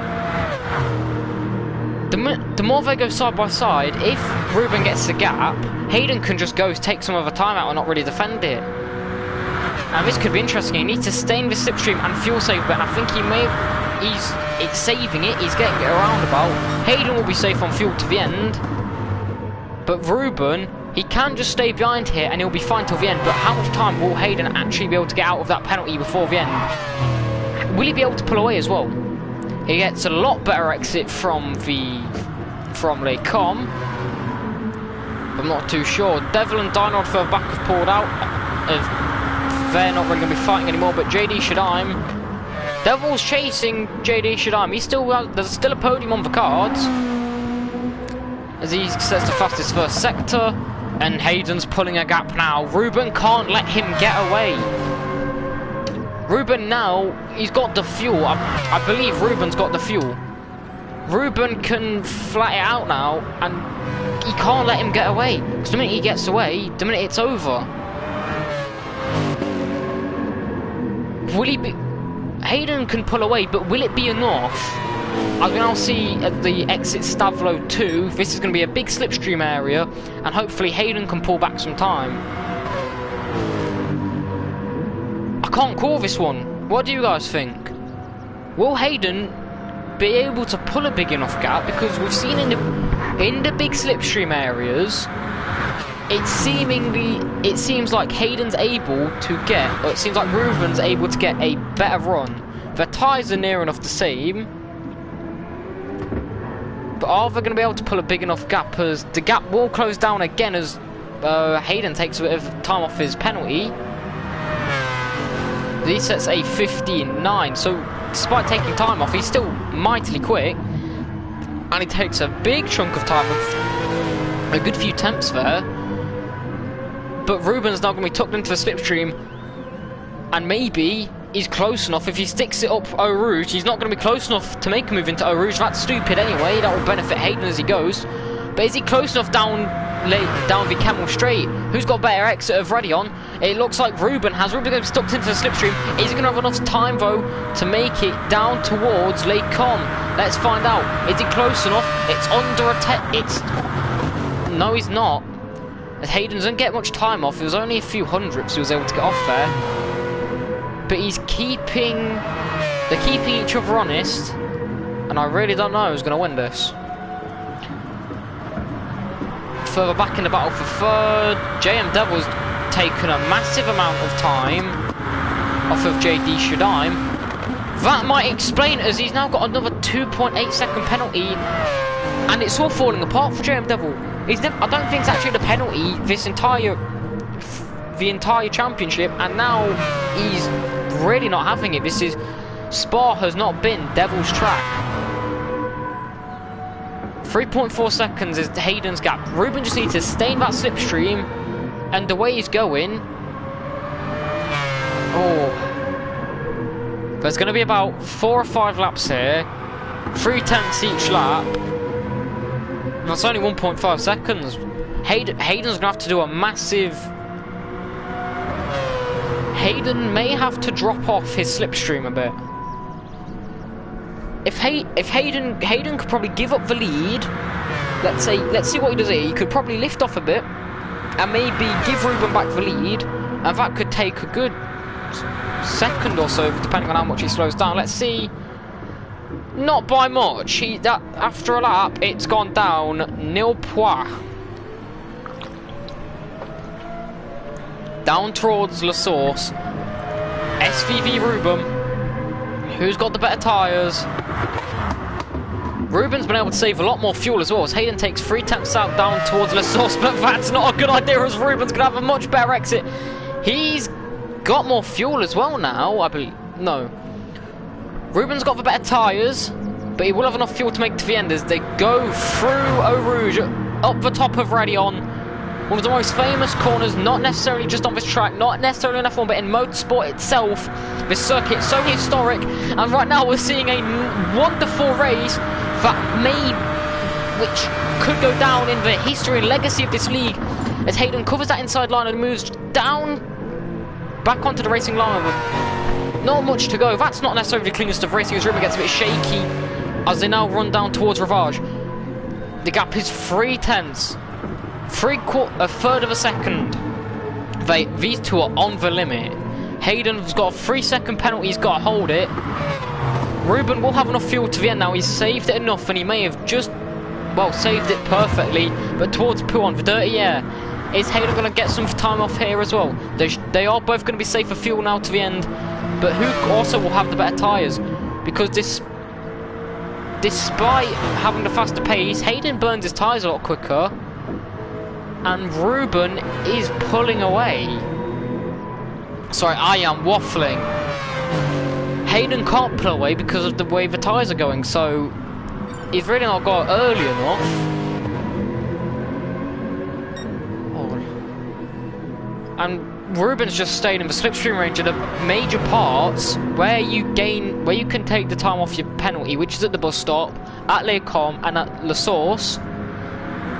The more they go side by side, if Ruben gets the gap, Hayden can just go take some of the time out and not really defend it. And this could be interesting. He needs to stay in the slipstream and fuel save, but I think he may have, it's saving it, he's getting it around about. Hayden will be safe on fuel to the end. But Ruben, he can just stay behind here and he'll be fine till the end. But how much time will Hayden actually be able to get out of that penalty before the end? Will he be able to pull away as well? He gets a lot better exit from Les Combes. I'm not too sure. Devil and Dynarod further back have pulled out. They're not really going to be fighting anymore, but JD Shadime. Devil's chasing JD Shadime. There's still a podium on the cards. As he sets the fastest first sector. And Hayden's pulling a gap now. Ruben can't let him get away. Ruben now, he's got the fuel. I believe Ruben's got the fuel. Ruben can flat it out now, and he can't let him get away. Because the minute he gets away, the minute it's over. Will he be... Hayden can pull away, but will it be enough? As we now see at the exit Stavlo 2, this is going to be a big slipstream area, and hopefully Hayden can pull back some time. I can't call this one. What do you guys think? Will Hayden be able to pull a big enough gap? Because we've seen in the big slipstream areas, it seems like Hayden's able to get, or it seems like Ruben's able to get a better run. The tyres are near enough the same, but are they going to be able to pull a big enough gap? As the gap will close down again as Hayden takes a bit of time off his penalty. He sets a 15.9, so despite taking time off, he's still mightily quick. And he takes a big chunk of time off, a good few tenths there. But Ruben's now going to be tucked into the slipstream. And maybe he's close enough. If he sticks it up Eau Rouge, he's not going to be close enough to make a move into Eau Rouge. That's stupid anyway. That will benefit Hayden as he goes. But But is he close enough down the Camel Straight? Who's got better exit of Radion? It looks like Ruben has. Ruben going to be stuck into the slipstream. Is he going to have enough time though to make it down towards Lake Com? Let's find out. Is he close enough? It's under attack. No, he's not. As Hayden doesn't get much time off. It was only a few hundredths he was able to get off there. But he's keeping... They're keeping each other honest. And I really don't know who's going to win this. Further back in the battle for third, JM Devil's taken a massive amount of time off of JD Shadaim. That might explain it, as he's now got another 2.8 second penalty, and it's all falling apart for JM Devil. I don't think it's actually the penalty the entire championship, and now he's really not having it. Spa has not been Devil's track. 3.4 seconds is Hayden's gap. Ruben just needs to stay in that slipstream, and the way he's going... Oh. There's going to be about 4 or 5 laps here. 3/10 each lap. That's only 1.5 seconds. Hayden's going to have to do a massive... Hayden may have to drop off his slipstream a bit. If Hayden could probably give up the lead, let's see what he does here. He could probably lift off a bit and maybe give Ruben back the lead, and that could take a good second or so, depending on how much he slows down. Let's see. Not by much. After a lap, it's gone down nil point. Down towards La Source. SVV Ruben. Who's got the better tyres? Ruben's been able to save a lot more fuel as well, as Hayden takes 3/10 out down towards La Source, but that's not a good idea, as Ruben's going to have a much better exit. He's got more fuel as well now, I believe. No. Ruben's got the better tyres, but he will have enough fuel to make it to the end as they go through Eau Rouge, up the top of Radion. One of the most famous corners, not necessarily just on this track, not necessarily in F1, but in motorsport itself. This circuit is so historic, and right now we're seeing a wonderful race which could go down in the history and legacy of this league, as Hayden covers that inside line and moves down back onto the racing line with not much to go. That's not necessarily the cleanest of racing, as Ruben gets a bit shaky as they now run down towards Ravage. The gap is 3/10. A third of a second. These two are on the limit. Hayden's got a 3-second penalty, he's got to hold it. Ruben will have enough fuel to the end now. He's saved it enough, and he may have just, well, saved it perfectly, but towards Pouan, the dirty air. Is Hayden going to get some time off here as well? They are both going to be safe for fuel now to the end, but who also will have the better tyres? Because despite having the faster pace, Hayden burns his tyres a lot quicker, and Ruben is pulling away. Sorry, I am waffling. Hayden can't pull away because of the way the tyres are going, so he's really not got early enough. Oh. And Ruben's just stayed in the slipstream range of the major parts where you can take the time off your penalty, which is at the bus stop, at Les Coms, and at La Source,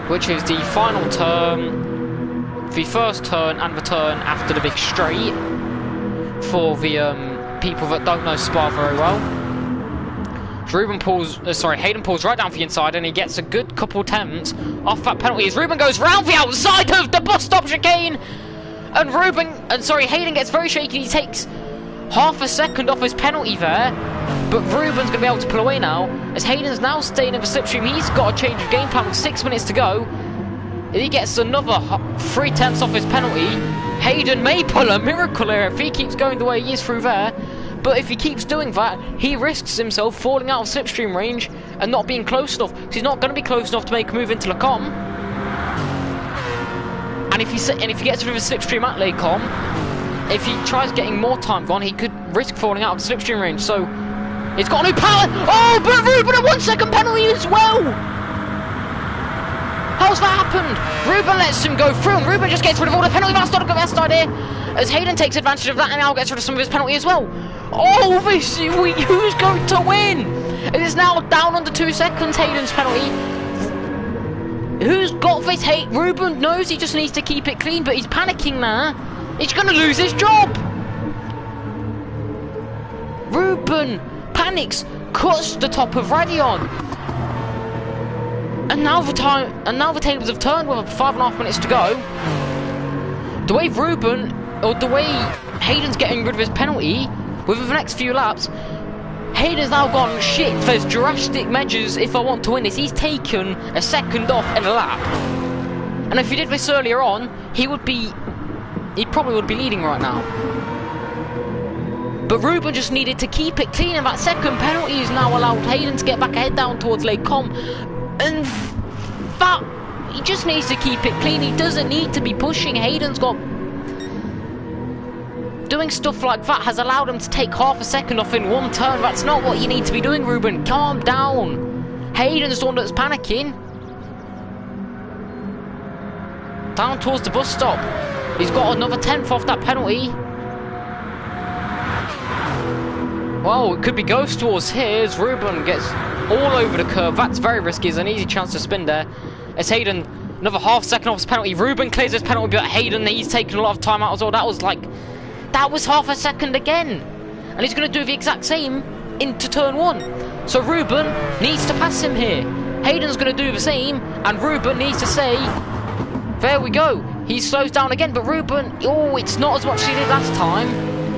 which is the final turn, the first turn and the turn after the big straight, for the people that don't know Spa very well. Hayden pulls right down for the inside, and he gets a good couple attempts off that penalty as Ruben goes round the outside of the bus stop chicane, and Hayden gets very shaky. He takes half a second off his penalty there, but Ruben's going to be able to pull away now, as Hayden's now staying in the slipstream. He's got a change of game plan with 6 minutes to go. If he gets another 3/10 off his penalty, Hayden may pull a miracle here if he keeps going the way he is through there. But if he keeps doing that, he risks himself falling out of slipstream range and not being close enough. So he's not going to be close enough to make a move into Les Coms. And if he gets rid of the slipstream at Les Coms, if he tries getting more time gone, he could risk falling out of the slipstream range. So he's got a new power. Oh, but Ruben a 1-second penalty as well. How's that happened? Ruben lets him go through, and Ruben just gets rid of all the penalty. That's not a good best idea, as Hayden takes advantage of that and now gets rid of some of his penalty as well. Oh, who's going to win? It is now down under 2 seconds, Hayden's penalty. Who's got this hate? Ruben knows he just needs to keep it clean, but he's panicking now. He's gonna lose his job. Ruben panics, cuts the top of Radion. And now the tables have turned with 5.5 minutes to go. The way the way Hayden's getting rid of his penalty, within the next few laps, Hayden's now gone, shit, there's drastic measures if I want to win this. He's taken a second off in a lap. And if he did this earlier on, he probably would be leading right now. But Ruben just needed to keep it clean, and that second penalty has now allowed Hayden to get back ahead down towards Lake Com. And that, he just needs to keep it clean. He doesn't need to be pushing. Hayden's got... Doing stuff like that has allowed him to take half a second off in one turn. That's not what you need to be doing, Ruben. Calm down. Hayden's the one that's panicking. Down towards the bus stop. He's got another 10th off that penalty. Well, it could be Ghost Wars here as Ruben gets all over the curve. That's very risky. There's an easy chance to spin there. As Hayden, another half second off his penalty. Ruben clears his penalty, but Hayden, he's taken a lot of time out as well. That was half a second again. And he's going to do the exact same into turn 1. So Ruben needs to pass him here. Hayden's going to do the same, and Ruben needs to say, there we go. He slows down again, but Ruben, oh, it's not as much as he did last time.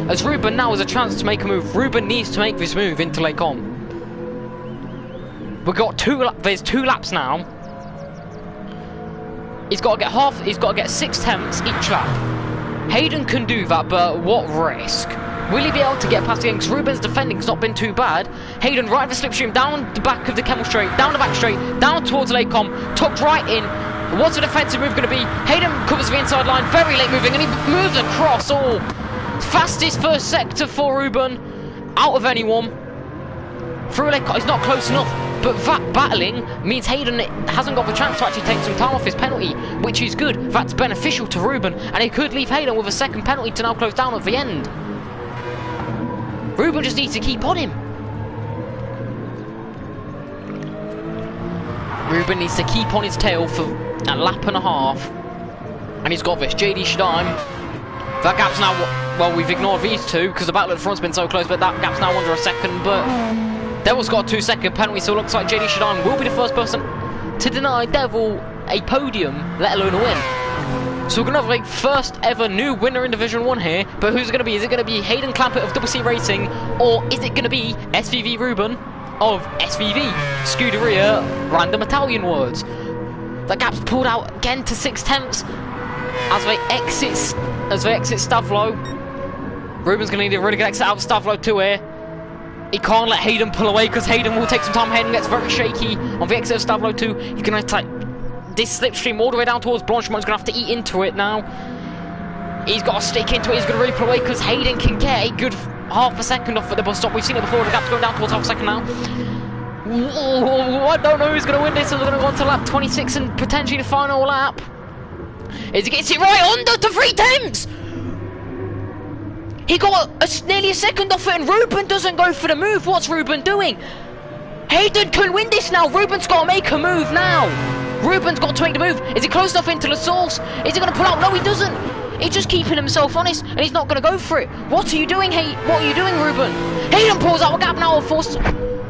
As Ruben now has a chance to make a move. Ruben needs to make this move into Lake Com. There's 2 laps now. He's got to get 6 tenths each lap. Hayden can do that, but what risk? Will he be able to get past again? Because Ruben's defending's not been too bad. Hayden right of the slipstream, down the back of the Camel Straight, down the back straight, down towards Lake Com, tucked right in. What's the defensive move going to be? Hayden covers the inside line, very late moving, and he moves across. Oh, fastest first sector for Ruben, out of anyone. Through Lake Com, he's not close enough. But that battling means Hayden hasn't got the chance to actually take some time off his penalty, which is good. That's beneficial to Ruben, and it could leave Hayden with a second penalty to now close down at the end. Ruben just needs to keep on him. Ruben needs to keep on his tail for a lap and a half. And he's got this. JD Schleim. That gap's now... Well, we've ignored these two because the battle at the front's been so close, but that gap's now under a second, but... Devil's got a 2-second penalty, so it looks like JD Schleim will be the first person to deny Devil a podium, let alone a win. So we're going to have a first ever new winner in Division 1 here, but who's it going to be? Is it going to be Hayden Clampett of Double C Racing, or is it going to be SVV Ruben of SVV Scuderia Random Italian Words? That gap's pulled out again to 6 tenths as they exit Stavlo. Ruben's going to need a really good exit out of Stavlo too here. He can't let Hayden pull away because Hayden will take some time. Hayden gets very shaky on the exit of Stavlo 2. He's going to take this slipstream all the way down towards Blanchemont. He's going to have to eat into it now. He's got to stick into it. He's going to really pull away because Hayden can get a good half a second off at the bus stop. We've seen it before. The gap's going down towards half a second now. I don't know who's going to win this. We're going to go on to lap 26 and potentially the final lap. As he gets it right under to 3 tenths. He got nearly a second off it, and Ruben doesn't go for the move. What's Ruben doing? Hayden can win this now. Ruben's got to make a move now. Ruben's got to make the move. Is he close enough into the source? Is he going to pull out? No, he doesn't. He's just keeping himself honest, and he's not going to go for it. What are you doing, What are you doing, Ruben? Hayden pulls out a gap now, of course.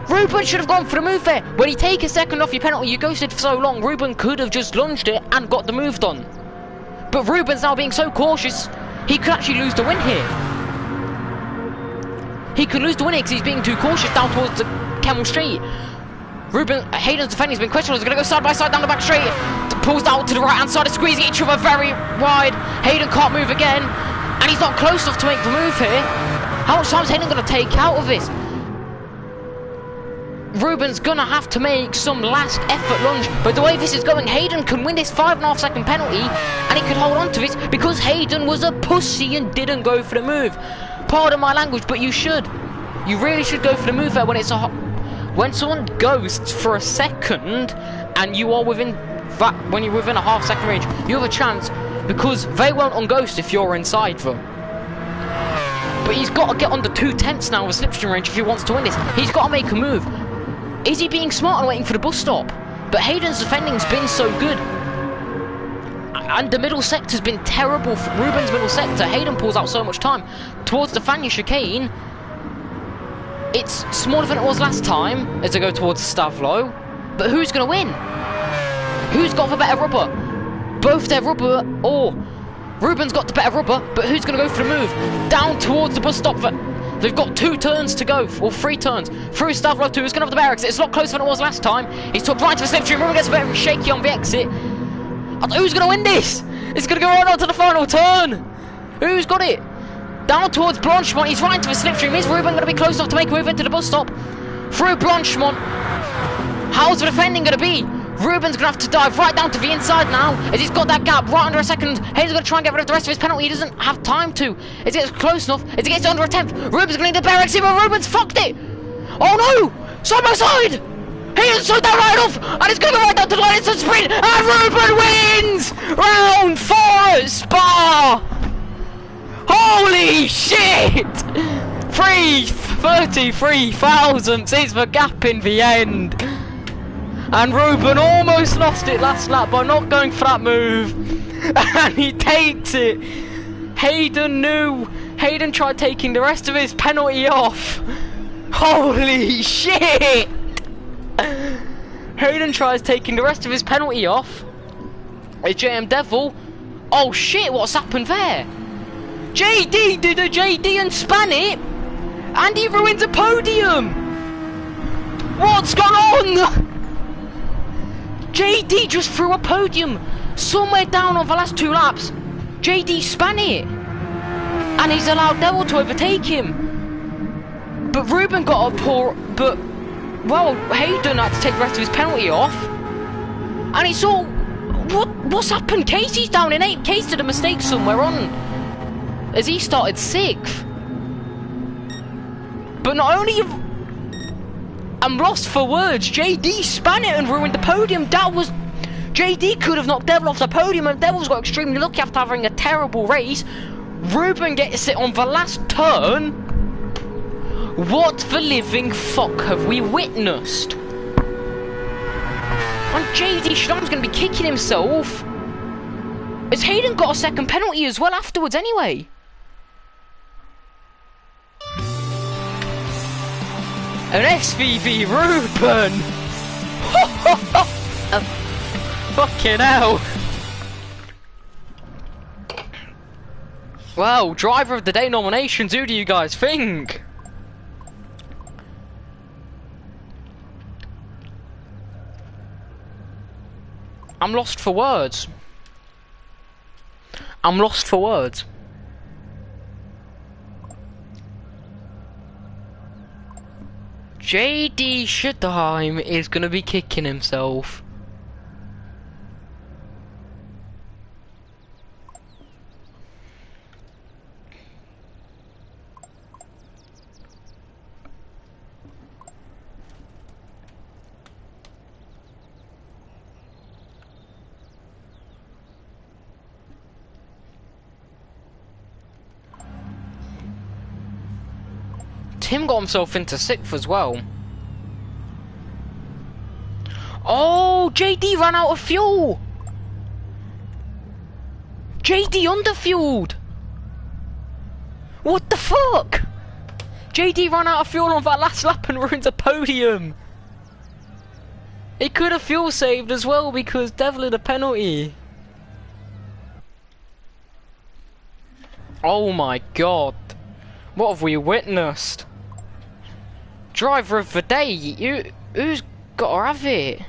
Ruben should have gone for the move there. When you take a second off your penalty, you ghosted for so long. Ruben could have just lunged it and got the move done. But Ruben's now being so cautious, he could actually lose the win here. He could lose the win because he's being too cautious down towards the Camel Straight. Hayden's defending has been questionable. He's going to go side by side down the back straight. Pulls out to the right hand side, squeezing each other very wide. Hayden can't move again, and he's not close enough to make the move here. How much time is Hayden going to take out of this? Ruben's going to have to make some last effort lunge, but the way this is going, Hayden can win this 5.5 second penalty, and he could hold on to this because Hayden was a pussy and didn't go for the move. Pardon my language, but you should. You really should go for the move there when it's when someone goes for a second and you are within that, when you're within a half second range, you have a chance because they won't unghost if you're inside them. But he's got to get under 2 tenths now of a slipstream range if he wants to win this. He's got to make a move. Is he being smart and waiting for the bus stop? But Hayden's defending's been so good. And the middle sector's been terrible for Ruben's middle sector. Hayden pulls out so much time. Towards the Fania chicane, it's smaller than it was last time as they go towards Stavlo. But who's going to win? Who's got the better rubber? Both their rubber, or Ruben's got the better rubber, but who's going to go for the move? Down towards the bus stop. They've got 2 turns to go, or 3 turns. Through Stavlo 2, who's going to have the better exit? It's a lot closer than it was last time. He's took right to the slipstream. Ruben gets a bit shaky on the exit. Who's going to win this? It's going to go right on to the final turn. Who's got it? Down towards Blanchemont. He's right into the slipstream. Is Ruben going to be close enough to make a move into the bus stop? Through Blanchemont. How's the defending going to be? Ruben's going to have to dive right down to the inside now, as he's got that gap right under a second. Hayden's going to try and get rid of the rest of his penalty. He doesn't have time to. As he gets close enough, as he gets under a 10th, Ruben's going to need the better exit, but Ruben's fucked it. Oh no! Side by side! Hayden's slowed down right enough, and it's going to go right down to the line. It's a sprint, and Ruben wins! Round 4 at Spa! Holy shit! 33 thousandths is the gap in the end. And Ruben almost lost it last lap by not going for that move. And he takes it. Hayden knew. Hayden tried taking the rest of his penalty off. Holy shit! Hayden tries taking the rest of his penalty off. It's JM Devil. Oh shit, what's happened there? JD did a JD and span it. And he ruins a podium. What's gone on? JD just threw a podium somewhere down on the last 2 laps. JD span it. And he's allowed Devil to overtake him. But Ruben got a poor... But, well, Hayden had to take the rest of his penalty off. And he saw... What's happened? Casey's down in 8th. Case did a mistake somewhere on... As he started 6th. But not only... I'm lost for words. JD span it and ruined the podium. That was... JD could have knocked Devil off the podium, and Devil's got extremely lucky after having a terrible race. Ruben gets it on the last turn. What the living fuck have we witnessed? And JD Schramm's going to be kicking himself. Has Hayden got a second penalty as well afterwards anyway? An SVV Ruben! Fucking hell! Well, driver of the day nominations, who do you guys think? I'm lost for words. I'm lost for words. JD Schutterheim is gonna be kicking himself. Tim got himself into 6th as well. Oh, JD ran out of fuel. JD underfueled. What the fuck? JD ran out of fuel on that last lap and ruined the podium. He could have fuel saved as well because Devil had a penalty. Oh my god. What have we witnessed? Driver of the day, who's got to have it?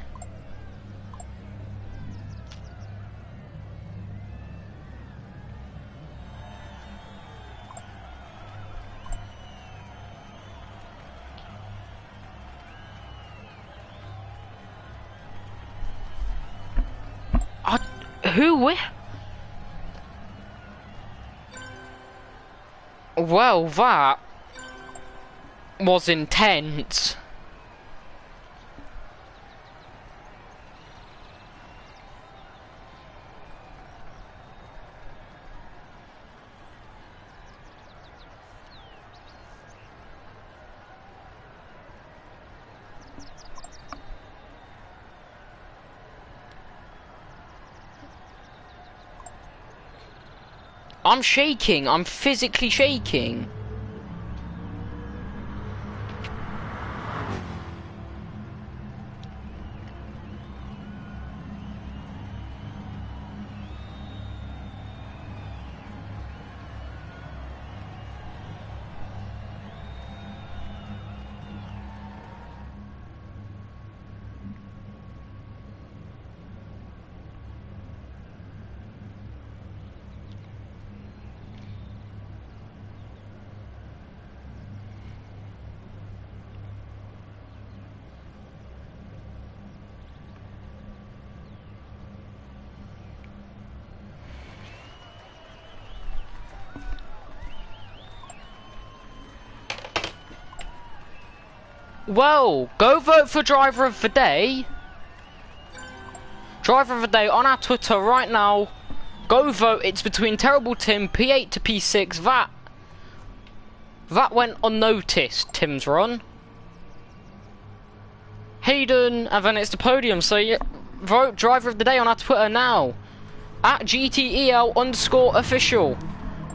Who? Well, that was intense. I'm shaking. I'm physically shaking. Well, go vote for Driver of the Day. Driver of the Day on our Twitter right now. Go vote. It's between Terrible Tim, P8 to P6. That went unnoticed, Tim's run. Hayden, and then it's the podium. So yeah, vote Driver of the Day on our Twitter now. At GTEL_official.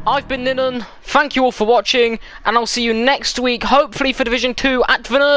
I've been Ninan. Thank you all for watching, and I'll see you next week, hopefully for Division 2 at Verneuil.